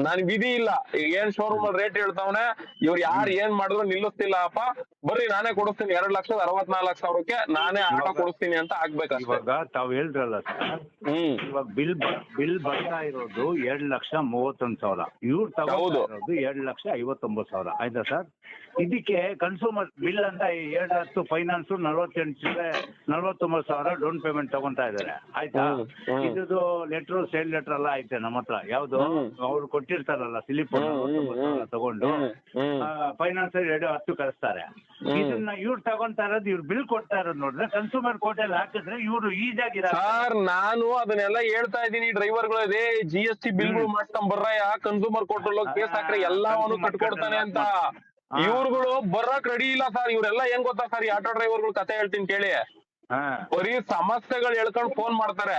ನನ್ ವಿಧಿ ಇಲ್ಲ, ಏನ್ ಶೋರೂಮ್ ಅಲ್ಲಿ ರೇಟ್ ಹೇಳ್ತಾವನೆ, ಇವ್ರು ಯಾರು ಏನ್ ಮಾಡಿದ್ರು ನಿಲ್ಲಿಸ್ತಿಲ್ಲ ಅಪ್ಪ, ಬರ್ರಿ ನಾನೇ ಕೊಡಿಸ್ತೀನಿ 2,64,000 ನಾನೇ ಆಟೋ ಕೊಡಿಸ್ತೀನಿ ಅಂತ ಆಗ್ಬೇಕಷ್ಟೇ. ಇವಾಗ ತಾವ್ ಹೇಳಿದ್ರಲ್ಲ ಸರ್, ಇವಾಗ ಬಿಲ್ ಬರ್ತಾ ಇರೋದು 2,31,000, ಇವ್ರು ತಗೋದು 2,59,000 ಆಯ್ತಾ ಸರ್. ಇದಕ್ಕೆ ಕನ್ಸೂಮರ್ ಬಿಲ್ ಅಂತ 2 ಫೈನಾನ್ಸ್ 49,000 ಡೌನ್ ಪೇಮೆಂಟ್ ತಗೊಂತಾ ಇದಾರೆ ಆಯ್ತಾ. ಇದು ಲೆಟರ್ ಸೇಲ್ ಲೆಟರ್ ಎಲ್ಲ ಐತೆ ನಮ್ಮ ಹತ್ರ, ಯಾವ್ದು ಅವ್ರು ಕೊಟ್ಟಿರ್ತಾರಲ್ಲ ಸ್ಲಿಪ್ ತಗೊಂಡು ಫೈನಾನ್ಸ್ 2,10 ಕಳಿಸ್ತಾರೆ. ಇದನ್ನ ಇವ್ರು ತಗೊಂತಾ ಇರೋದು, ಇವ್ರು ಬಿಲ್ ಕೊಡ್ತಾ ಇರೋದು ನೋಡಿದ್ರೆ ಕನ್ಸೂಮರ್ ಕೋರ್ಟಲ್ಲಿ ಹಾಕಿದ್ರೆ ಇವ್ರು ಈಜಾಗಿ. ಸರ್ ನಾನು ಅದನ್ನೆಲ್ಲ ಹೇಳ್ತಾ ಇದ್ದೀನಿ ಡ್ರೈವರ್ಗಳು, ಅದೇ GST ಬಿಲ್ಗಳು ಮಾಡ್ಕೊಂಡ್ ಬರ್ರಯ್ಯ, ಕನ್ಸೂಮರ್ ಕೋರ್ಟ್ ಕೇಸ್ ಹಾಕ್ರೆ ಎಲ್ಲವನ್ನು ಕಟ್ಕೊಡ್ತಾನೆ ಅಂತ. ಇವ್ರುಗಳು ಬರಕ್ ರೆಡಿ ಇಲ್ಲ ಸರ್. ಇವರೆಲ್ಲ ಏನ್ ಗೊತ್ತಾ ಸರ್, ಈ ಆಟೋ ಡ್ರೈವರ್ಗಳು ಕತೆ ಹೇಳ್ತೀನಿ ಕೇಳಿ. ಬರೀ ಸಮಸ್ಯೆಗಳು ಹೇಳ್ಕೊಂಡ್ ಫೋನ್ ಮಾಡ್ತಾರೆ.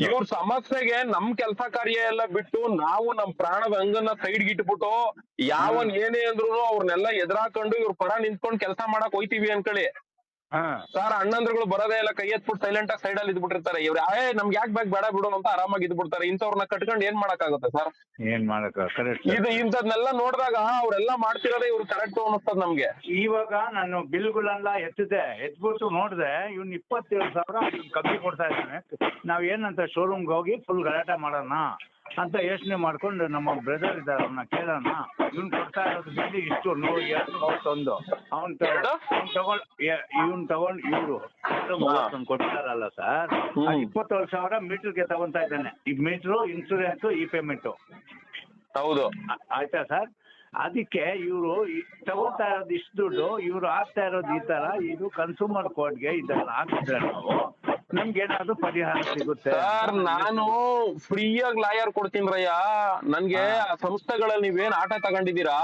ಇವ್ರ ಸಮಸ್ಯೆಗೆ ನಮ್ ಕೆಲಸ ಕಾರ್ಯ ಎಲ್ಲ ಬಿಟ್ಟು ನಾವು ನಮ್ ಪ್ರಾಣದ ಹಂಗನ್ನ ಸೈಡ್ಗೆ ಇಟ್ಬಿಟ್ಟು ಯಾವನ್ ಏನೇ ಅಂದ್ರು ಅವ್ರನ್ನೆಲ್ಲ ಎದುರಾಕೊಂಡು ಇವ್ರ ಪರ ನಿಂತ್ಕೊಂಡ್ ಕೆಲಸ ಮಾಡಕ್ ಹೋಯ್ತಿವಿ ಅನ್ಕೊಳ್ಳಿ ಸರ್. ಅಣ್ಣಂದ್ರುಗಳು ಬರೋದೇ ಇಲ್ಲ, ಕೈ ಎತ್ಬಿಟ್ಟು ಸೈಲೆಂಟ್ ಆಗಿ ಸೈಡ್ ಅಲ್ಲಿ ಇದ್ಬಿಟ್ಟಿರ್ತಾರೆ. ಇವ್ರು ನಮ್ಗೆ ಯಾಕೆ ಬೇಡ ಬಿಡು ಅಂತ ಆರಾಮಾಗಿ ಇದ್ಬಿಡ್ತಾರೆ. ಇಂಥವ್ರನ್ನ ಕಟ್ಕೊಂಡು ಏನ್ ಮಾಡಕ್ಕಾಗುತ್ತೆ ಸರ್? ಏನ್ ಮಾಡಕ್ ಇದು ಇಂಥದ್ನೆಲ್ಲ ನೋಡಿದಾಗ ಅವ್ರೆಲ್ಲ ಮಾಡ್ತಿರೋದೇ ಇವ್ರು ಕರೆಕ್ಟ್ ಅನಿಸ್ತದ ನಮ್ಗೆ. ಇವಾಗ ನಾನು ಬಿಲ್ಗಳೆಲ್ಲ ಎತ್ಬಿಟ್ಟು ನೋಡಿದೆ, ಇವ್ನು 27,000 ಕಮ್ಮಿ ಕೊಡ್ತಾ ಇದ್ದಾನೆ. ನಾವ್ ಏನಂತ ಶೋರೂಮ್ಗೆ ಹೋಗಿ ಫುಲ್ ಗಲಾಟೆ ಮಾಡೋಣ ಅಂತ ಯೋಚನೆ ಮಾಡ್ಕೊಂಡು ನಮ್ಮ ಬ್ರದರ್ ಇದ್ದಾರೆ, ಅವ್ನ ಕೇಳೋಣ. ಇವ್ನ್ ಕೊಡ್ತಾ ಇರೋದು ಬಿಲ್ ಇಷ್ಟು 131. ಅವ್ನ್ ತಗೊಂಡ್ ಇವ್ರು ಕೊಡ್ತಾರಲ್ಲ ಸರ್, 27,000 ಮೀಟರ್ಗೆ ತಗೊಂತಾ ಇದ್ದಾನೆ. ಈ ಮೀಟ್ರು, ಇನ್ಸೂರೆನ್ಸ್, ಈ ಪೇಮೆಂಟ್. ಹೌದು ಆಯ್ತಾ ಸರ್. ಅದಕ್ಕೆ ಇವರು ತಗೋತಾ ಇರೋದು ಇಷ್ಟು ದುಡ್ಡು, ಇವ್ರು ಆಗ್ತಾ ಇರೋದು ಈ ತರ. ಇದು ಕನ್ಸೂಮರ್ ಕೋರ್ಟ್ಗೆ ಇದೆಲ್ಲ ಹಾಕಿದ್ರೆ ನಾವು ನಮ್ಗೆ ಏನಾದ್ರು ಪರಿಹಾರ ಸಿಗುತ್ತೆ ಸರ್. ನಾನು ಫ್ರೀಯಾಗಿ ಲಾಯರ್ ಕೊಡ್ತೀನಿ ರಯ್ಯ. ನನ್ಗೆ ಆ ಸಂಸ್ಥೆಗಳಲ್ಲಿ ನೀವೇನ್ ಆಟ ತಗೊಂಡಿದ್ದೀರಾ,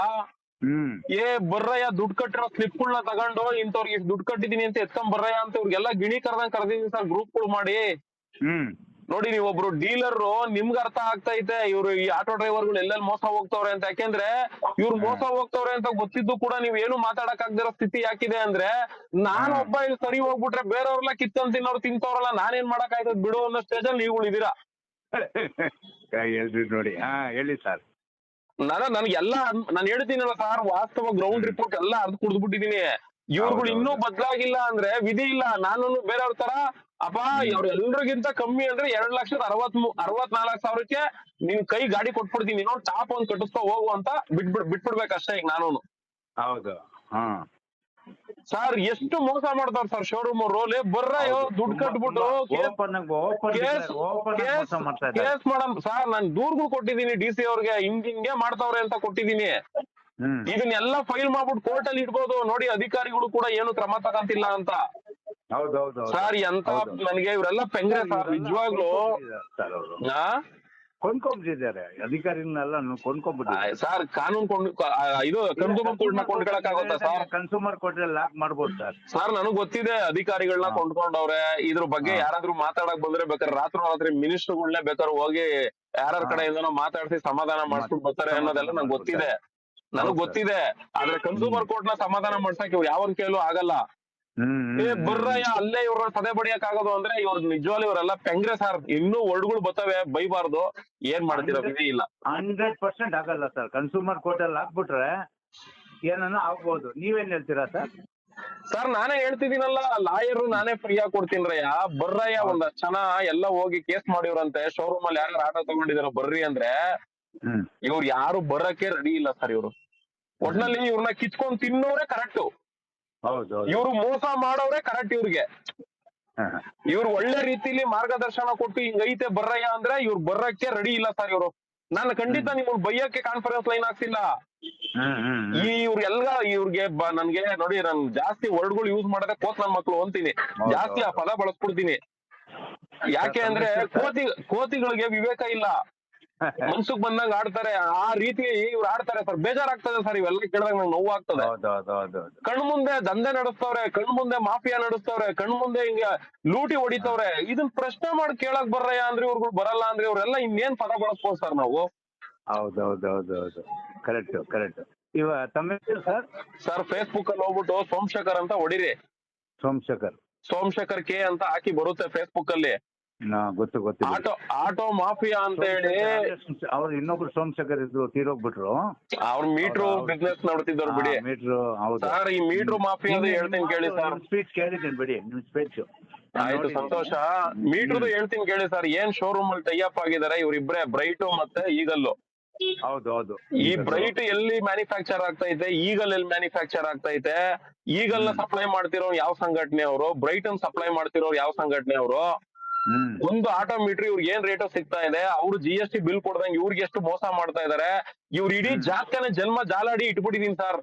ಬರ್ರಯ್ಯ ದುಡ್ಡು ಕಟ್ಟಿರೋ ಸ್ಲಿಪ್ಗಳನ್ನ ತಗೊಂಡು ಇಂಥವ್ರಿಗೆ ದುಡ್ಡು ಕಟ್ಟಿದೀನಿ ಅಂತ ಎತ್ಕೊಂಡ್ ಬರ್ರಯ್ಯ ಅಂತ ಇವ್ರಿಗೆಲ್ಲ ಗಿಣಿ ಕರೆದಿದ್ದೀನಿ ಸರ್, ಗ್ರೂಪ್ಗಳು ಮಾಡಿ. ನೋಡಿ ನೀವು ಒಬ್ರು ಡೀಲರ್, ನಿಮ್ಗೆ ಅರ್ಥ ಆಗ್ತೈತೆ ಇವ್ರು ಈ ಆಟೋ ಡ್ರೈವರ್ಗಳು ಎಲ್ಲೆಲ್ಲಿ ಮೋಸ ಹೋಗ್ತವ್ರೆ ಅಂತ. ಯಾಕೆಂದ್ರೆ ಇವ್ರು ಮೋಸ ಹೋಗ್ತವ್ರೆ ಅಂತ ಗೊತ್ತಿದ್ದು ಕೂಡ ನೀವ್ ಏನು ಮಾತಾಡಕ್ ಆಗ್ದಿರೋ ಸ್ಥಿತಿ ಯಾಕಿದೆ ಅಂದ್ರೆ, ನಾನೊಬ್ಬ ಇಲ್ಲಿ ಸರಿ ಹೋಗ್ಬಿಟ್ರೆ ಬೇರೆಯವ್ರೆಲ್ಲ ಕಿತ್ತಂತ ತಿನ್ನೋರು ತಿಂತವ್ರಲ್ಲ, ನಾನೇನ್ ಮಾಡಕ್ ಆಯ್ತದ ಬಿಡು ಅನ್ನೋ ಸ್ಟೇಜ್ ಅಲ್ಲಿ ನೀವುಗಳು ಇದೀರಾ. ಹೇಳ್ರಿ ನೋಡಿ. ಹೇಳಿ ಸರ್. ನನ್ಗೆಲ್ಲ ನಾನು ಹೇಳ್ತೀನಲ್ಲ ಸರ್, ವಾಸ್ತವ ಗ್ರೌಂಡ್ ರಿಪೋರ್ಟ್ ಎಲ್ಲ ಅರ್ಧ ಕುಡ್ದ್ಬಿಟ್ಟಿದೀನಿ. ಇವ್ರುಗಳು ಇನ್ನೂ ಬದ್ಲಾಗಿಲ್ಲ ಅಂದ್ರೆ ವಿಧಿ ಇಲ್ಲ. ನಾನು ಬೇರೆಯವ್ರ ತರ ಅಪ್ಪ ಅವ್ರ ಎಲ್ರಿಗಿಂತ ಕಮ್ಮಿ ಅಂದ್ರೆ 2,64,000 ನಿನ್ ಕೈ ಗಾಡಿ ಕೊಟ್ಬಿಡ್ತೀನಿ, ಇನ್ನೊಂದು ಟಾಪ್ ಒಂದ್ ಕಟ್ಟಿಸ್ಕೊ ಹೋಗು ಅಂತ ಬಿಟ್ಬಿಡ್ಬೇಕಷ್ಟೇ ಈಗ ನಾನು. ಹೌದು ಸರ್ ಎಷ್ಟು ಮೋಸ ಮಾಡ್ತಾರ ಸರ್ ಶೋರೂಮ್ ಅವ್ರು. ಬರ್ರಯ್ಯೋ ದುಡ್ಡು ಕಟ್ಬಿಟ್ಟು ಕೇಸ್ ಮಾಡಮ್ ಸರ್. ನಾನ್ ದೂರ್ಗಳು ಕೊಟ್ಟಿದ್ದೀನಿ DC ಅವ್ರಿಗೆ, ಹಿಂಗೆ ಮಾಡ್ತಾವ್ರೆ ಅಂತ ಕೊಟ್ಟಿದ್ದೀನಿ. ಇದನ್ನೆಲ್ಲ ಫೈಲ್ ಮಾಡ್ಬಿಟ್ಟು ಕೋರ್ಟ್ ಅಲ್ಲಿ ಇಡ್ಬೋದು. ನೋಡಿ ಅಧಿಕಾರಿಗಳು ಕೂಡ ಏನು ಕ್ರಮ ತಗಂತಿಲ್ಲ ಅಂತ. ಸರ್ ಎಂತ ನನಗೆ ಇವರೆಲ್ಲ ಪೆಂಗ್ರೆ ಸರ್ ನಿಜವಾಗ್ಲು. ಕೊಂಡ್ಕೊಂಡ್ಬಿಟ್ಟಿದ್ದಾರೆ ಅಧಿಕಾರಿನೆಲ್ಲ ಕೊಂಡ್ಕೊಂಡ್ಬಿಟ್ಟಿದ್ದಾರೆ ಸರ್. ಕಾನೂನು ಇದು ಕನ್ಸೂಮರ್ ಕೋರ್ಟ್ ನ ಕೊಂಡ್ಕೊಳಕ್ಕಾಗುತ್ತಾ ಸರ್? ಕನ್ಸೂಮರ್ ಕೋರ್ಟ್ ಲಾಕ್ ಮಾಡ್ಬೋದು ಸರ್. ಸರ್ ನನಗ್ ಗೊತ್ತಿದೆ ಅಧಿಕಾರಿಗಳನ್ನ ಕೊಂಡ್ಕೊಂಡವ್ರೆ. ಇದ್ರ ಬಗ್ಗೆ ಯಾರಾದ್ರೂ ಮಾತಾಡಕ್ ಬಂದ್ರೆ ಬೇಕಾದ್ರೆ ರಾತ್ರಿ ಮಿನಿಸ್ಟರ್ಗಳನ್ನೇ ಬೇಕಾದ್ರೆ ಹೋಗಿ ಯಾರ ಕಡೆಯಿಂದನೋ ಮಾತಾಡ್ಸಿ ಸಮಾಧಾನ ಮಾಡಿಸ್ಬಿಟ್ಟು ಬರ್ತಾರೆ ಅನ್ನೋದೆಲ್ಲ ನಂಗೆ ಗೊತ್ತಿದೆ. ನನಗ್ ಗೊತ್ತಿದೆ. ಆದ್ರೆ ಕನ್ಸೂಮರ್ ಕೋರ್ಟ್ ನ ಸಮಾಧಾನ ಮಾಡ್ಸಕ್ ಇವ್ರು ಯಾವನ್ ಕೇಳು ಆಗಲ್ಲ. ಬರ್ರಯ್ಯ ಅಲ್ಲೇ ಇವ್ರ ಸದೆ ಬಡಿಯಕ್ ಆಗೋದು ಅಂದ್ರೆ ಇವ್ರ ನಿಜವಾಗ್ಲೂ ಇವರೆಲ್ಲ ಪೆಂಗ್ರೆ ಸರ್. ಇನ್ನೂ ವರ್ಡ್ಗಳು ಬರ್ತವೆ, ಬೈಬಾರ್ದು. ಏನ್ ಮಾಡ್ತೀರ ವಿಧಿ ಇಲ್ಲ. 100% ಆಗಲ್ಲ ಸರ್. ಕನ್ಸೂಮರ್ ಕೋರ್ಟ್ ಅಲ್ಲಿ ಹಾಕ್ಬಿಟ್ರೆ ಏನನ್ನ ಆಗ್ಬೋದು. ನೀವೇನ್ ಹೇಳ್ತೀರಾ ಸರ್? ಸರ್ ನಾನೇ ಹೇಳ್ತಿದ್ದೀನಲ್ಲ, ಲಾಯರ್ ನಾನೇ ಫ್ರೀ ಆಗಿ ಕೊಡ್ತೀನ್ರಯ್ಯ. ಬರ್ರಯ್ಯ ಒಂದಷ್ಟು ಜನ ಎಲ್ಲ ಹೋಗಿ ಕೇಸ್ ಮಾಡಿವ್ರಂತೆ, ಶೋರೂಮ್ ಅಲ್ಲಿ ಯಾರು ಆಟೋ ತಗೊಂಡಿದಾರ ಬರ್ರಿ ಅಂದ್ರೆ ಇವ್ರು ಯಾರು ಬರಕ್ಕೆ ರೆಡಿ ಇಲ್ಲ ಸರ್. ಇವ್ರು ಒಟ್ನಲ್ಲಿ ಇವ್ರನ್ನ ಕಿತ್ಕೊಂಡ್ ತಿನ್ನೋರೆ ಕರೆಕ್ಟ್, ಇವ್ರು ಮೋಸ ಮಾಡೋರೆ ಕರೆಕ್ಟ್. ಇವ್ರಿಗೆ ಇವ್ರು ಒಳ್ಳೆ ರೀತಿಲಿ ಮಾರ್ಗದರ್ಶನ ಕೊಟ್ಟು ಹಿಂಗೈತೆ ಬರ್ರಯ್ಯ ಅಂದ್ರೆ ಇವ್ರು ಬರಕ್ಕೆ ರೆಡಿ ಇಲ್ಲ ಸರ್. ಇವ್ರು ನಾನು ಖಂಡಿತ ನಿಮ್ಗೆ ಬೈಯಕ್ಕೆ ಕಾನ್ಫರೆನ್ಸ್ ಲೈನ್ ಹಾಕ್ಸಿಲ್ಲ. ಇವ್ರಿಗೆ ನನ್ಗೆ ನೋಡಿ, ನನ್ ಜಾಸ್ತಿ ವರ್ಡ್ಗಳು ಯೂಸ್ ಮಾಡದೆ ಕೋತ್ ನನ್ ಮಕ್ಳು ಅಂತೀನಿ, ಜಾಸ್ತಿ ಆ ಪದ ಬಳಸ್ಬಿಡ್ತೀನಿ. ಯಾಕೆ ಅಂದ್ರೆ ಕೋತಿಗಳಿಗೆ ವಿವೇಕ ಇಲ್ಲ. ಮನ್ಸುಗ್ ಬಂದಂಗ ಆಡ್ತಾರೆ, ಆ ರೀತಿ ಇವ್ರು ಆಡ್ತಾರೆ ಸರ್. ಬೇಜಾರಾಗ್ತದೆ ಸರ್ ಇವೆಲ್ಲ ಕೇಳಿದಾಗ ನಂಗೆ ನೋವು ಆಗ್ತದೆ. ಕಣ್ ಮುಂದೆ ದಂಧೆ ನಡೆಸ್ತವ್ರೆ, ಕಣ್ ಮುಂದೆ ಮಾಫಿಯಾ ನಡೆಸ್ತವ್ರೆ, ಕಣ್ ಮುಂದೆ ಹಿಂಗ ಲೂಟಿ ಹೊಡಿತವ್ರೆ. ಇದನ್ ಪ್ರಶ್ನೆ ಮಾಡಿ ಕೇಳಕ್ ಬರ್ರಯ್ಯ ಅಂದ್ರೆ ಇವ್ರುಗಳು ಬರಲ್ಲ ಅಂದ್ರೆ ಇವ್ರೆಲ್ಲ ಇನ್ನೇನ್ ಪದ ಬಳಸ್ಬೋದು ಸರ್ ನಾವು? ಹೌದೌದೌದೌದು, ಕರೆಕ್ಟ್. ಇವ ತಮ್ಮ ಸರ್? ಸರ್ ಫೇಸ್ಬುಕ್ ಅಲ್ಲಿ ಹೋಗ್ಬಿಟ್ಟು ಸೋಮಶೇಖರ್ ಅಂತ ಹೊಡಿರಿ. ಸೋಮಶೇಖರ್ ಕೆ ಅಂತ ಹಾಕಿ ಬರುತ್ತೆ ಫೇಸ್ಬುಕ್ ಅಲ್ಲಿ. ಗೊತ್ತು. ಆಟೋ ಮಾಫಿಯಾ ಅಂತ ಹೇಳಿ. ಅವ್ರು ಇನ್ನೊಬ್ರು ಸೋಮಶೇಖರ್ ಇದ್ರು, ತೀರೋಗ್ಬಿಟ್ರು. ಅವ್ರ ಮೀಟ್ರು ಬಿಸ್ನೆಸ್ ನೋಡ್ತಿದ್ದವ್ರು ಬಿಡಿ. ಸರ್ ಈ ಮೀಟ್ರು ಮಾಫಿಯಾ ಹೇಳ್ತೀನಿ ಕೇಳಿ ಸರ್. ಸ್ಪೀಚ್ ಕೇಳಿದ್ದೀನಿ ಬಿಡಿ, ನಿಮ್ ಸ್ಪೀಚ್. ಆಯ್ತು, ಸಂತೋಷ. ಮೀಟ್ರದು ಹೇಳ್ತೀನಿ ಕೇಳಿ ಸರ್. ಏನ್ ಶೋರೂಮ್ ಅಲ್ಲಿ ಟೈಅಪ್ ಆಗಿದ್ದಾರೆ ಇವ್ರಿಬ್ರೆ, ಬ್ರೈಟು ಮತ್ತೆ ಈಗಲ್ಲು. ಹೌದು. ಈ ಬ್ರೈಟ್ ಎಲ್ಲಿ ಮ್ಯಾನುಫ್ಯಾಕ್ಚರ್ ಆಗ್ತೈತೆ, ಈಗಲ್ ಎಲ್ಲಿ ಮ್ಯಾನುಫ್ಯಾಕ್ಚರ್ ಆಗ್ತೈತೆ? ಈಗಲ್ ಸಪ್ಲೈ ಮಾಡ್ತಿರೋ ಯಾವ ಸಂಘಟನೆ ಅವರು, ಬ್ರೈಟ್ ಅನ್ ಸಪ್ಲೈ ಮಾಡ್ತಿರೋ ಯಾವ ಸಂಘಟನೆ ಅವರು? ಒಂದು ಆಟೋಮೀಟರ್ ಇವ್ರಿಗೆ ಏನ್ ರೇಟು ಸಿಗ್ತಾ ಇದೆ, ಅವ್ರು GST ಬಿಲ್ ಕೊಡ್ದಂಗೆ ಇವ್ರಿಗೆ ಎಷ್ಟು ಮೋಸ ಮಾಡ್ತಾ ಇದಾರೆ. ಇವ್ರ ಇಡೀ ಜಾತಕನೇ ಜನ್ಮ ಜಾಲಾಡಿ ಇಟ್ಬಿಟ್ಟಿದೀನಿ ಸರ್.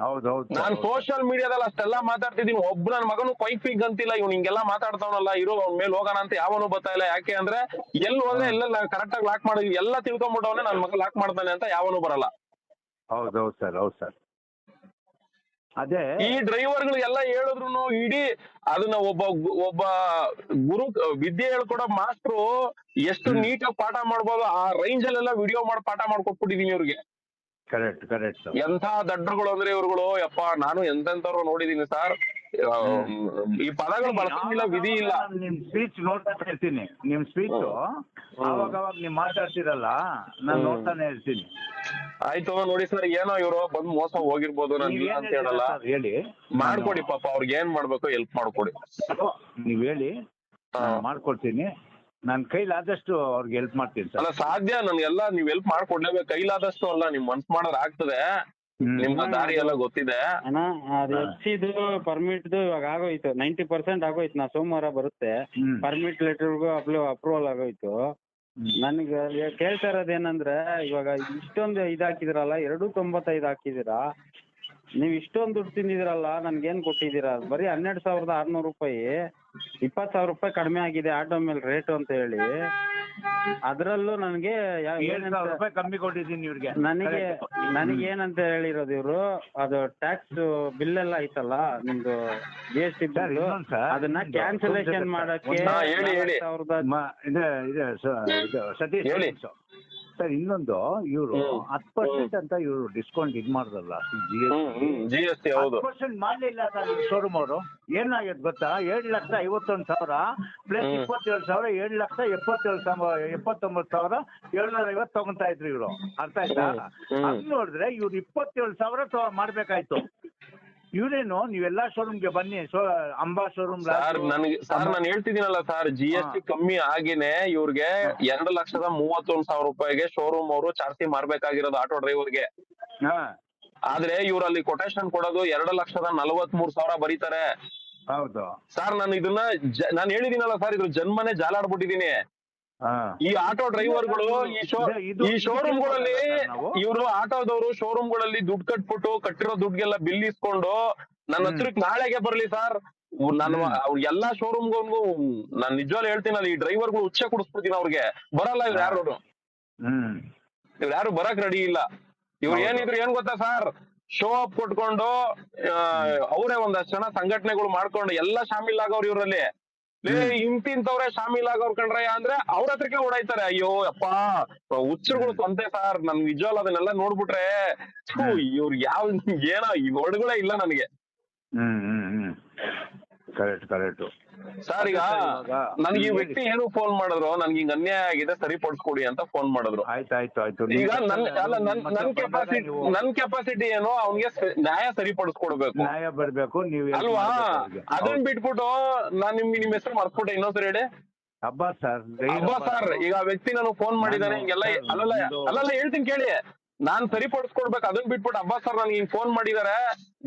ಹೌದೌದು. ನಾನ್ ಸೋಷಿಯಲ್ ಮೀಡಿಯಾದಲ್ಲಿ ಅಷ್ಟೆಲ್ಲಾ ಮಾತಾಡ್ತಿದೀನಿ. ಒಬ್ಬ ನನ್ ಮಗನು ಕ್ವೈಕ್ ಅಂತಿಲ್ಲ, ಇವ್ನು ಹಿಂಗೆಲ್ಲಾ ಮಾತಾಡ್ತಾವನಲ್ಲ, ಇರೋ ಅವ್ನ ಮೇಲೆ ಹೋಗೋಣ ಅಂತ ಯಾವನು ಬರ್ತಾ ಇಲ್ಲ. ಯಾಕೆ ಅಂದ್ರೆ ಎಲ್ಲಿ ಹೋದ್ರೆ ಎಲ್ಲ ಕರೆಕ್ಟ್ ಆಗಿ ಲಾಕ್ ಮಾಡಿ ಎಲ್ಲ ತಿಳ್ಕೊಂಡ್ಬಿಟ್ಟವನೇ ನನ್ ಮಗ ಲಾಕ್ ಮಾಡ್ತಾನೆ ಅಂತ ಯಾವನು ಬರಲ್ಲ. ಹೌದು ಸರ್. ಅದೇ ಈ ಡ್ರೈವರ್ಗಳಿಗೆಲ್ಲ ಹೇಳಿದ್ರು ಇಡೀ ಅದನ್ನ ಒಬ್ಬ ಗುರು ವಿದ್ಯೆ ಹೇಳ್ಕೊಡೋ ಮಾಸ್ಟ್ರು ಎಷ್ಟು ನೀಟಾಗಿ ಪಾಠ ಮಾಡ್ಬೋದು ಆ ರೇಂಜ್ ಅಲ್ಲೆಲ್ಲ ವಿಡಿಯೋ ಮಾಡಿ ಪಾಠ ಮಾಡ್ಕೊಟ್ಬಿಟ್ಟಿದೀನಿ ಇವ್ರಿಗೆ. ಕರೆಕ್ಟ್. ಎಂಥ ದಡ್ಡರುಗಳು ಅಂದ್ರೆ ಇವ್ರುಗಳು. ಯಪ್ಪ, ನಾನು ಎಂತೆಂತವ್ರು ನೋಡಿದೀನಿ ಸರ್. ಈ ಪದಗಳು ಬಳಸಂಗಿಲ್ಲ, ವಿಧಿ ಇಲ್ಲ. ನಿಮ್ ಸ್ಪೀಚ್ ನೋಡ್ತಾ ಇರ್ತೀನಿ, ನಿಮ್ ಸ್ಪೀಚ್ ಅವಾಗ ನೀವ್ ಮಾತಾಡ್ತಿರಲ್ಲ, ನಾನ್ ನೋಡ್ತಾನೆ ಇರ್ತೀನಿ. ಆಯ್ತು ನೋಡಿ ಸರ್, ಏನೋ ಇವ್ರು ಬಂದ್ ಮೋಸ ಹೋಗಿರ್ಬೋದು, ನಾನು ಇಲ್ಲ ಅಂತ ಹೇಳಲ್ಲ. ಹೇಳಿ ಮಾಡ್ಕೊಡಿ ಪಾಪ, ಅವ್ರಿಗೆ ಏನ್ ಮಾಡ್ಬೇಕು ಹೆಲ್ಪ್ ಮಾಡ್ಕೊಡಿ. ನೀವ್ ಹೇಳಿ, ಮಾಡ್ಕೊಡ್ತೀನಿ. ನನ್ ಕೈಲಾದಷ್ಟು ಅವ್ರಿಗೆ ಹೆಲ್ಪ್ ಮಾಡ್ತೀನಿ ಸರ್. ಅಲ್ಲ ಸಾಧ್ಯ, ನನ್ಗೆಲ್ಲ ನೀವ್ ಹೆಲ್ಪ್ ಮಾಡ್ಕೊಡ್ಲೇಬೇಕು. ಕೈಲಾದಷ್ಟು ಅಲ್ಲ, ನಿಮ್ ಮನ್ಸ್ ಮಾಡಿದ್ರೆ ಆಗ್ತದೆ. ನಿಮ್ಮ ದಾರಿ ಎಲ್ಲ ಗೊತ್ತಿದೆ. ಅಣ್ಣ ಅದು FC ಪರ್ಮಿಟ್ದು ಇವಾಗ ಆಗೋಯ್ತು, 90% ಆಗೋಯ್ತು. ನಾ ಸೋಮವಾರ ಬರುತ್ತೆ, ಪರ್ಮಿಟ್ ಲೆಟರ್ಗೂ ಅಪ್ರೂವಲ್ ಆಗೋಯ್ತು. ನನ್ಗೆ ಕೇಳ್ತಾ ಇರೋದೇನಂದ್ರೆ, ಇವಾಗ ಇಷ್ಟೊಂದು ಇದಾಕಿದಿರಲ್ಲ, 2.95 ಹಾಕಿದಿರಾ, ನೀವ್ ಇಷ್ಟೊಂದು ದುಡ್ಡು ತಿಂದಿದಿರಲ್ಲ, ನನ್ಗೇನ್ ಕೊಟ್ಟಿದ್ದೀರಾ? ಬರೀ 12,600 ರೂಪಾಯಿ, 20,000 ರೂಪಾಯಿ ಕಡಿಮೆ ಆಗಿದೆ ಆಟೋ ಮೇಲೆ ರೇಟು ಅಂತ ಹೇಳಿ. ಅದ್ರಲ್ಲೂ ನನಗೆ 7,000 ರೂಪಾಯಿ ಕಮ್ಮಿ ಕೊಟ್ಟಿದ್ದೀನಿ ಇವ್ರಿಗೆ. ನನಗೇನಂತ ಹೇಳಿರೋದು ಇವ್ರು, ಅದು ಟ್ಯಾಕ್ಸ್ ಬಿಲ್ ಎಲ್ಲ ಐತಲ್ಲ ನಿಮ್ದು GST ಬಿಲ್, ಅದನ್ನ ಕ್ಯಾನ್ಸಲೇಷನ್ ಮಾಡಕ್ಕೆ ಸತೀಶ್ ಸರ್. ಇನ್ನೊಂದು, ಇವರು 10% ಅಂತ ಇವರು ಡಿಸ್ಕೌಂಟ್ ಮಾಡ್ರಲ್ಲ GST. ಹೌದು, 10% ಮಾಡ್ಲಿಲ್ಲ ಸರ್ ಶೋರೂಮ್ ಅವರು. ಏನಾಗಿದೆ ಗೊತ್ತಾ, 7,51,000 ಪ್ಲಸ್ 27,000, 7,77,750 ತಗೊಂತಾ ಇದ್ರು ಇವರು. ಅರ್ಥ ಆಯ್ತಾ? ಅದ್ ನೋಡಿದ್ರೆ ಇವ್ರು 27,000 ಮಾಡ್ಬೇಕಾಯ್ತು. ಇವ್ರೇನು, ನೀವೆಲ್ಲಾ ಶೋರೂಮ್ಗೆ ಬನ್ನಿ, ಅಂಬಾ ಶೋರೂಮ್. ನಾನು ಹೇಳ್ತಿದ್ದೀನಲ್ಲ ಸರ್, GST ಕಮ್ಮಿ ಆಗಿನೇ ಇವ್ರಿಗೆ 2,31,000 ರೂಪಾಯಿಗೆ ಶೋರೂಮ್ ಅವರು ಚಾರ್ಜಿ ಮಾರ್ಬೇಕಾಗಿರೋದು ಆಟೋ ಡ್ರೈವರ್ಗೆ. ಆದ್ರೆ ಇವ್ರಲ್ಲಿ ಕೊಟೇಶನ್ ಕೊಡೋದು 2,43,000 ಬರೀತಾರೆ. ಹೌದು ಸರ್, ನಾನು ಇದನ್ನ ನಾನು ಹೇಳಿದೀನಲ್ಲ ಸರ್, ಇದ್ರ ಜನ್ಮನೇ ಜಾಲಾಡ್ಬಿಟ್ಟಿದೀನಿ. ಈ ಆಟೋ ಡ್ರೈವರ್ಗಳು ಈ ಶೋರೂಮ್ಗಳಲ್ಲಿ, ಇವರು ಆಟೋದವರು ಶೋರೂಮ್ಗಳಲ್ಲಿ ದುಡ್ಡು ಕಟ್ಬಿಟ್ಟು ಕಟ್ಟಿರೋ ದುಡ್ಗೆಲ್ಲ ಬಿಲ್ ಇಸ್ಕೊಂಡು ನನ್ನ ಹತ್ರಕ್ಕೆ ನಾಳೆಗೆ ಬರ್ಲಿ ಸರ್. ನಾನು ಎಲ್ಲಾ ಶೋರೂಮ್ಗೂ ನಾನ್ ನಿಜವಾಗ್ಲೂ ಹೇಳ್ತೀನಲ್ಲ, ಈ ಡ್ರೈವರ್ಗಳು ಉಚ್ಚ ಕುಡಿಸ್ಬಿಡ್ತೀನಿ ಅವ್ರಿಗೆ. ಬರಲ್ಲ ಇವ್ರು ಯಾರು ಬರಕ್ ರೆಡಿ ಇಲ್ಲ. ಇವ್ರು ಏನಿದ್ರು ಏನ್ ಗೊತ್ತಾ ಸರ್, ಶೋ ಅಪ್ ಕೊಟ್ಕೊಂಡು ಅವರೇ ಒಂದಷ್ಟು ಜನ ಸಂಘಟನೆಗಳು ಮಾಡ್ಕೊಂಡು ಎಲ್ಲ ಶಾಮಿಲ್ ಆಗೋರು ಇವ್ರಲ್ಲಿ. ಇಂತಿಂತವ್ರೆ ಶಾಮಿಲ್ ಆಗೋರ್ ಕಂಡ್ರಯ್ಯ ಅಂದ್ರೆ ಅವ್ರ ಹತ್ರಕ್ಕೆ ಓಡಾಯ್ತಾರೆ. ಅಯ್ಯೋ ಅಪ್ಪಾ, ಹುಚ್ಚರುಗಳು ಸ್ವಂತೆ ಸರ್. ನನ್ ನಿಜವಲ್ಲ ಅದನ್ನೆಲ್ಲ ನೋಡ್ಬಿಟ್ರೆ ಇವ್ರು ಏನೋ ಈ ವರ್ಡ್ಗಳೇ ಇಲ್ಲ ನನಗೆ. Correct sir. ಈಗ ನನ್ಗೆ ಈ ವ್ಯಕ್ತಿ ಏನು ಫೋನ್ ಮಾಡಿದ್ರು, ನನ್ಗೆ ಹಿಂಗ್ ಅನ್ಯಾಯ ಆಗಿದೆ ಸರಿಪಡಿಸ್ಕೊಡಿ ಅಂತ ಫೋನ್ ಮಾಡಿದ್ರು. ಆಯ್ತು. ಈಗ ನನ್ ಕೆಪಾಸಿಟಿ ಏನು, ಅವ್ನಿಗೆ ನ್ಯಾಯ ಸರಿಪಡಿಸ್ಕೊಡ್ಬೇಕು, ನ್ಯಾಯ ಬರ್ಬೇಕು ಅಲ್ವಾ? ಅದನ್ನ ಬಿಟ್ಬಿಟ್ಟು ನಾನ್ ನಿಮ್ ಹೆಸರು ಮರ್ಸ್ಬಿಟ್ಟೆ. ಇನ್ನೊಂದ್ಸರಿ ಹೇಳಿ. ಹಬ್ಬ ಸರ್. ಈಗ ಆ ವ್ಯಕ್ತಿ ನಾನು ಫೋನ್ ಮಾಡಿದ್ದಾನೆ ಹಿಂಗೆಲ್ಲ. ಅಲ್ಲಲ್ಲ ಹೇಳ್ತೀನಿ ಕೇಳಿ, ನಾನ್ ಸರಿಪಡಿಸ್ಕೊಡ್ಬೇಕು. ಅದನ್ನ ಬಿಟ್ಬಿಟ್ಟು ಅಬ್ಬಾ ಸರ್ ನನ್ಗೆ ಹಿಂಗ್ ಫೋನ್ ಮಾಡಿದಾರೆ,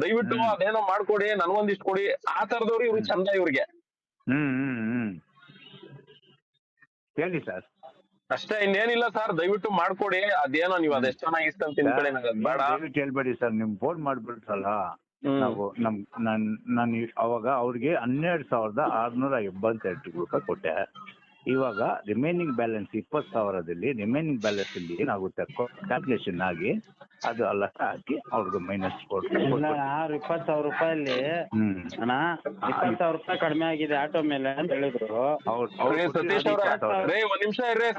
ದಯವಿಟ್ಟು ಅದೇನೋ ಮಾಡ್ಕೊಡಿ, ನನ್ಗೊಂದಿಷ್ಟು ಕೊಡಿ. ಆ ತರದವ್ರು ಇವ್ರು ಚಂದ ಇವ್ರಿಗೆ. ಹೇಳಿ ಸರ್. ಅಷ್ಟೇ, ಇನ್ನೇನಿಲ್ಲ ಸರ್. ದಯವಿಟ್ಟು ಮಾಡ್ಕೊಡಿ. ಅದೇನೋ ನೀವು ಅದೆಷ್ಟು ಚೆನ್ನಾಗಿ ಇಸ್ಕೊಂತೀನಿ ಕಡೆ ಬೇಡ, ದಯವಿಟ್ಟು ಹೇಳ್ಬೇಡಿ ಸರ್. ನಿಮ್ ಫೋನ್ ಮಾಡ್ಬಿಡ್ತಲ್ಲ, ನಾವು ನಾನು ಅವಾಗ ಅವ್ರಿಗೆ 12,682 ರೂಪಾಯಿ ಕೊಟ್ಟೆ. ಇವಾಗ ರಿಮೈನಿಂಗ್ ಬ್ಯಾಲೆನ್ಸ್ 20,000ದಲ್ಲಿ ರಿಮೈನಿಂಗ್ ಬ್ಯಾಲೆನ್ಸ್ ಅಲ್ಲಿ ಏನಾಗುತ್ತೆ ಕ್ಯಾಲ್ಕುಲೇಷನ್ ಆಗಿ ಅದು ಅಲ್ಲ ಹಾಕಿ ಅವ್ರಿಗೆ ಮೈನಸ್ ಇಲ್ಲ 20,000 ರೂಪಾಯಲ್ಲಿ ಅಣ್ಣ 20,000 ರೂಪಾಯಿ ಕಡಿಮೆ ಆಗಿದೆ ಆಟೋ ಮೇಲೆ ಅಂತ ಹೇಳಿದ್ರು. ಸತೀಶ್ ಅವ್ರೆ ಒಂದ್ ನಿಮಿಷ ಇರ್ರಿ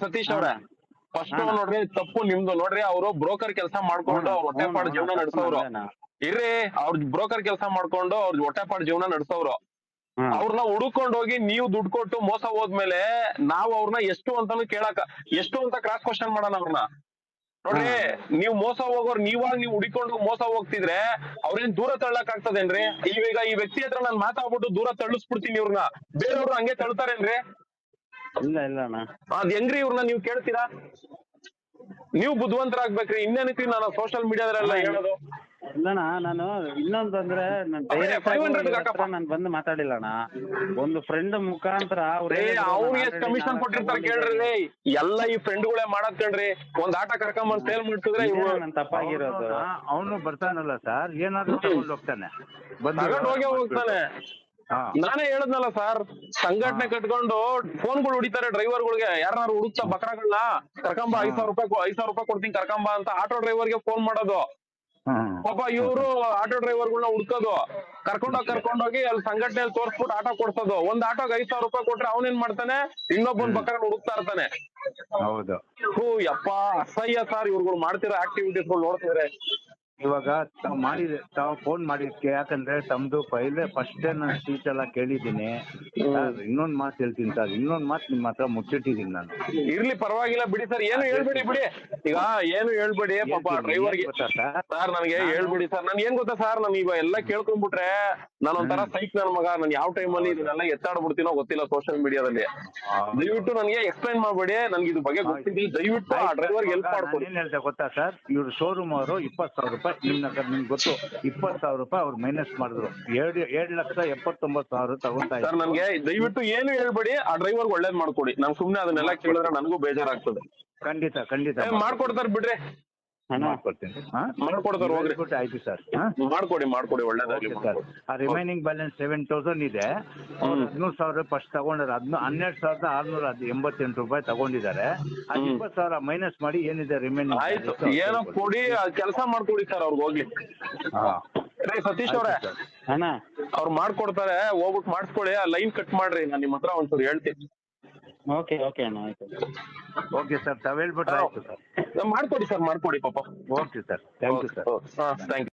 ಸತೀಶ್ ಅವ್ರೆ ಫಸ್ಟ್ ನೋಡ್ರಿ ತಪ್ಪು ನಿಮ್ದು ನೋಡ್ರಿ. ಅವರು ಬ್ರೋಕರ್ ಕೆಲಸ ಮಾಡ್ಕೊಂಡು ಅವ್ರ ಹೊಟ್ಟೆಪಾಡು ಜೀವನ ನಡೆಸೋರು ಇರ್ರಿ. ಅವ್ರ ಬ್ರೋಕರ್ ಕೆಲಸ ಮಾಡ್ಕೊಂಡು ಅವ್ರ ಹೊಟ್ಟೆಪಾಡು ಜೀವನ ನಡೆಸೋರು. ಅವ್ರನ್ನ ಹುಡುಕೊಂಡು ಹೋಗಿ ನೀವು ದುಡ್ಡು ಕೊಟ್ಟು ಮೋಸ ಹೋದ್ಮೇಲೆ ನಾವು ಅವ್ರನ್ನ ಎಷ್ಟು ಅಂತಾನು ಎಷ್ಟು ಅಂತ ಕ್ರಾಸ್ ಕ್ವಶನ್ ಮಾಡೋಣ ಅವ್ರನ್ನ. ನೋಡ್ರಿ ನೀವ್ ಮೋಸ ಹೋಗೋರ್ ನೀವಾಗ ನೀವು ಹುಡಿಕೊಂಡು ಮೋಸ ಹೋಗ್ತಿದ್ರೆ ಅವ್ರೇನ್ ದೂರ ತಳ್ಳಕ್ ಆಗ್ತದೇನ್ರಿ? ಈಗ ಈ ವ್ಯಕ್ತಿ ಹತ್ರ ನಾನ್ ಮಾತಾಡ್ಬಿಟ್ಟು ದೂರ ತಳ್ಳಿಸ್ಬಿಡ್ತೀನಿ ಇವ್ರನ್ನ, ಬೇರೆಯವ್ರು ಹಂಗೆ ತಳ್ತಾರೇನ್ರಿ? ಇಲ್ಲ ಅಣ್ಣ ಅದ್ ಹೆಂಗ್ರಿ ಇವ್ರನ್ನ ನೀವ್ ಕೇಳ್ತೀರಾ? ನೀವು ಬುದ್ಧಿವಂತರಾಗ್ಬೇಕ್ರಿ. ಇನ್ನೇನಕ್ಕೆ ನಾನು ಸೋಷಿಯಲ್ ಮೀಡಿಯಾದಲ್ಲೆಲ್ಲ ಹೇಳೋದು? ಇಲ್ಲಣ್ಣ ನಾನು ಇನ್ನೊಂದು ಅಂದ್ರೆ ನಾನು ಬಂದು ಮಾತಾಡಿಲ್ಲ ಅಣ್ಣ. ಒಂದು ಫ್ರೆಂಡ್ ಮುಖಾಂತರ ಅವ್ರಿಗೆ ಎಷ್ಟು ಕಮಿಷನ್ ಕೊಟ್ಟಿರ್ತಾರೆ ಕೇಳ್ರಿ. ಎಲ್ಲ ಈ ಫ್ರೆಂಡ್ಗಳೇ ಮಾಡದ್ ಕೇಳ್ರಿ. ಒಂದ್ ಆಟ ಕರ್ಕೊಂಬಂದ್ ಸೇಲ್ ಮಾಡ್ತಿದ್ರೆ ತಪ್ಪಾಗಿರೋದು. ಅವನು ಬರ್ತಾನಲ್ಲ ಸರ್, ಏನಾದ್ರು ತಗೊಂಡು ಹೋಗ್ತಾನೆ, ತಗೊಂಡ್ ಹೋಗ್ತಾನೆ. ನಾನೇ ಹೇಳದ್ನಲ್ಲ ಸರ್, ಸಂಘಟನೆ ಕಟ್ಕೊಂಡು ಫೋನ್ಗಳು ಹೊಡಿತಾರೆ ಡ್ರೈವರ್ಗಳಿಗೆ. ಯಾರು ಹುಡುಕ್ತಾ ಬಕ್ರಾಗಳನ್ನ ಕರ್ಕೊಂಬ 5,000 ರೂಪಾಯಿ ಕೊಡ್ತೀನಿ ಕರ್ಕೊಂಬ ಅಂತ ಆಟೋ ಡ್ರೈವರ್ಗೆ ಫೋನ್ ಮಾಡೋದು. ಪಾಪ ಇವ್ರು ಆಟೋ ಡ್ರೈವರ್ಗಳನ್ನ ಹುಡ್ಕೋದು, ಕರ್ಕೊಂಡೋಗಿ ಅಲ್ಲಿ ಸಂಘಟನೆಯಲ್ಲಿ ತೋರ್ಸ್ಬಿಟ್ಟು ಆಟೋ ಕೊಡ್ಸೋದು. ಒಂದ್ ಆಟೋಗೆ 5,000 ರೂಪಾಯಿ ಕೊಟ್ರೆ ಅವನೇನ್ ಮಾಡ್ತಾನೆ, ಇನ್ನೊಬ್ಬನ್ ಬಕ್ರ ಹುಡುಕ್ತಾ ಇರ್ತಾನೆ. ಹೌದು. ಯಪ್ಪ ಅಸಹ್ಯ ಸರ್ ಇವ್ರುಗಳು ಮಾಡ್ತಿರೋ ಆಕ್ಟಿವಿಟೀಸ್ಗಳು ನೋಡ್ತಿದ್ರೆ. ಇವಾಗ ತಾವು ಫೋನ್ ಮಾಡಿದ್ಕೆ ಯಾಕಂದ್ರೆ ತಮ್ದು ಫಸ್ಟ್ ನಾನು ಸ್ಪೀಚ್ ಎಲ್ಲ ಕೇಳಿದ್ದೀನಿ. ಇನ್ನೊಂದ್ ಮಾತು ಹೇಳ್ತೀನಿ ಸರ್, ಇನ್ನೊಂದ್ ಮಾತು ನಿಮ್ಮ ಹತ್ರ ಮುಚ್ಚಿಟ್ಟಿದ್ದೀನಿ ನಾನು. ಇರ್ಲಿ ಪರವಾಗಿಲ್ಲ ಬಿಡಿ ಸರ್, ಏನು ಹೇಳ್ಬೇಡಿ ಬಿಡಿ. ಈಗ ಏನು ಹೇಳ್ಬೇಡಿ ಪಾಪ ಡ್ರೈವರ್ಗೆ. ಸರ್ ನನಗೆ ಹೇಳ್ಬಿಡಿ ಸರ್. ನನ್ ಏನ್ ಗೊತ್ತಾ ಸರ್, ನಾನು ಈಗ ಎಲ್ಲ ಕೇಳ್ಕೊಂಡ್ಬಿಟ್ರೆ ನಾನೊಂಥರ ಸೈಕ್ ನನ್ ಮಗ. ನಾನು ಯಾವ ಟೈಮಲ್ಲಿ ಇದನ್ನೆಲ್ಲ ಎತ್ತಾಡ್ಬಿಡ್ತೀನೋ ಗೊತ್ತಿಲ್ಲ ಸೋಷಿಯಲ್ ಮೀಡಿಯಾದಲ್ಲಿ. ದಯವಿಟ್ಟು ನನಗೆ ಎಕ್ಸ್ಪ್ಲೈನ್ ಮಾಡ್ಬೇಡಿ, ನನ್ಗೆ ಇದ್ರ ಬಗ್ಗೆ ಗೊತ್ತಿಲ್ಲ. ದಯವಿಟ್ಟು ಆ ಡ್ರೈವರ್ಗೆ ಹೆಲ್ಪ್ ಮಾಡ್ಕೊಡಿ. ಏನ್ ಹೇಳ್ತಾ ಗೊತ್ತಾ ಸರ್, ಇವ್ರು ಶೋರೂಮ್ ಅವರು 20,000 ರೂಪಾಯಿ ನಿಮ್ಗೆ ಗೊತ್ತು, 20,000 ರೂಪಾಯಿ ಅವ್ರು ಮೈನಸ್ ಮಾಡಿದ್ರು. 7,79,000 ತಗೊಂತಾ ಸರ್. ನನ್ಗೆ ದಯವಿಟ್ಟು ಏನು ಹೇಳ್ಬೇಡಿ, ಆ ಡ್ರೈವರ್ಗೆ ಒಳ್ಳೇದ್ ಮಾಡ್ಕೊಡಿ. ನಾನು ಸುಮ್ನೆ ಅದನ್ನೆಲ್ಲ ಕೇಳಿದ್ರೆ ನನಗೂ ಬೇಜಾರಾಗ್ತದೆ. ಖಂಡಿತ ಮಾಡ್ಕೊಡ್ತಾರೆ ಬಿಡ್ರಿ, ಮಾಡ್ಕೊಡ್ತೀನಿ. ಮಾಡ್ಕೊಡ್ತಾರೆ ಹೋಗ್ರಿ. ಆಯ್ತು ಸರ್, ಮಾಡ್ಕೊಡಿ ಒಳ್ಳೇದಾಗ್ಲಿ ಸರ್. ಆ ರಿಮೈನಿಂಗ್ ಬ್ಯಾಲೆನ್ಸ್ 7,000 ಇದೆ. 13,000 ಫಸ್ಟ್ ತಗೊಂಡ್ರೆ 12,688 ರೂಪಾಯಿ ತಗೊಂಡಿದ್ದಾರೆ. ಆ 20,000 ಮೈನಸ್ ಮಾಡಿ ಏನಿದೆ ರಿಮೈನಿಂಗ್. ಆಯ್ತು, ಏನೋ ಕೊಡಿ, ಕೆಲಸ ಮಾಡ್ಕೊಡಿ ಸರ್ ಅವ್ರಿಗೆ ಹೋಗ್ಲಿ. ಸತೀಶ್ ಅವ್ರೆ ಅಣ್ಣ ಅವ್ರು ಮಾಡ್ಕೊಡ್ತಾರೆ, ಹೋಗ್ಬಿಟ್ಟು ಮಾಡಿಸ್ಕೊಳ್ಳಿ. ಆ ಲೈನ್ ಕಟ್ ಮಾಡ್ರಿ, ನಾನು ನಿಮ್ಮ ಹತ್ರ ಒಂಚೂರು ಹೇಳ್ತೀನಿ. ಓಕೆ ಅಣ್ಣ ಆಯ್ತು. ಓಕೆ ಸರ್, ತಾವ್ ಹೇಳ್ಬಿಟ್ರೆ ಆಯ್ತು ಸರ್. ಮಾಡ್ಕೊಡಿ ಸರ್, ಮಾಡ್ಕೊಡಿ ಪಾಪ. Okay sir, thank you sir. Thank you.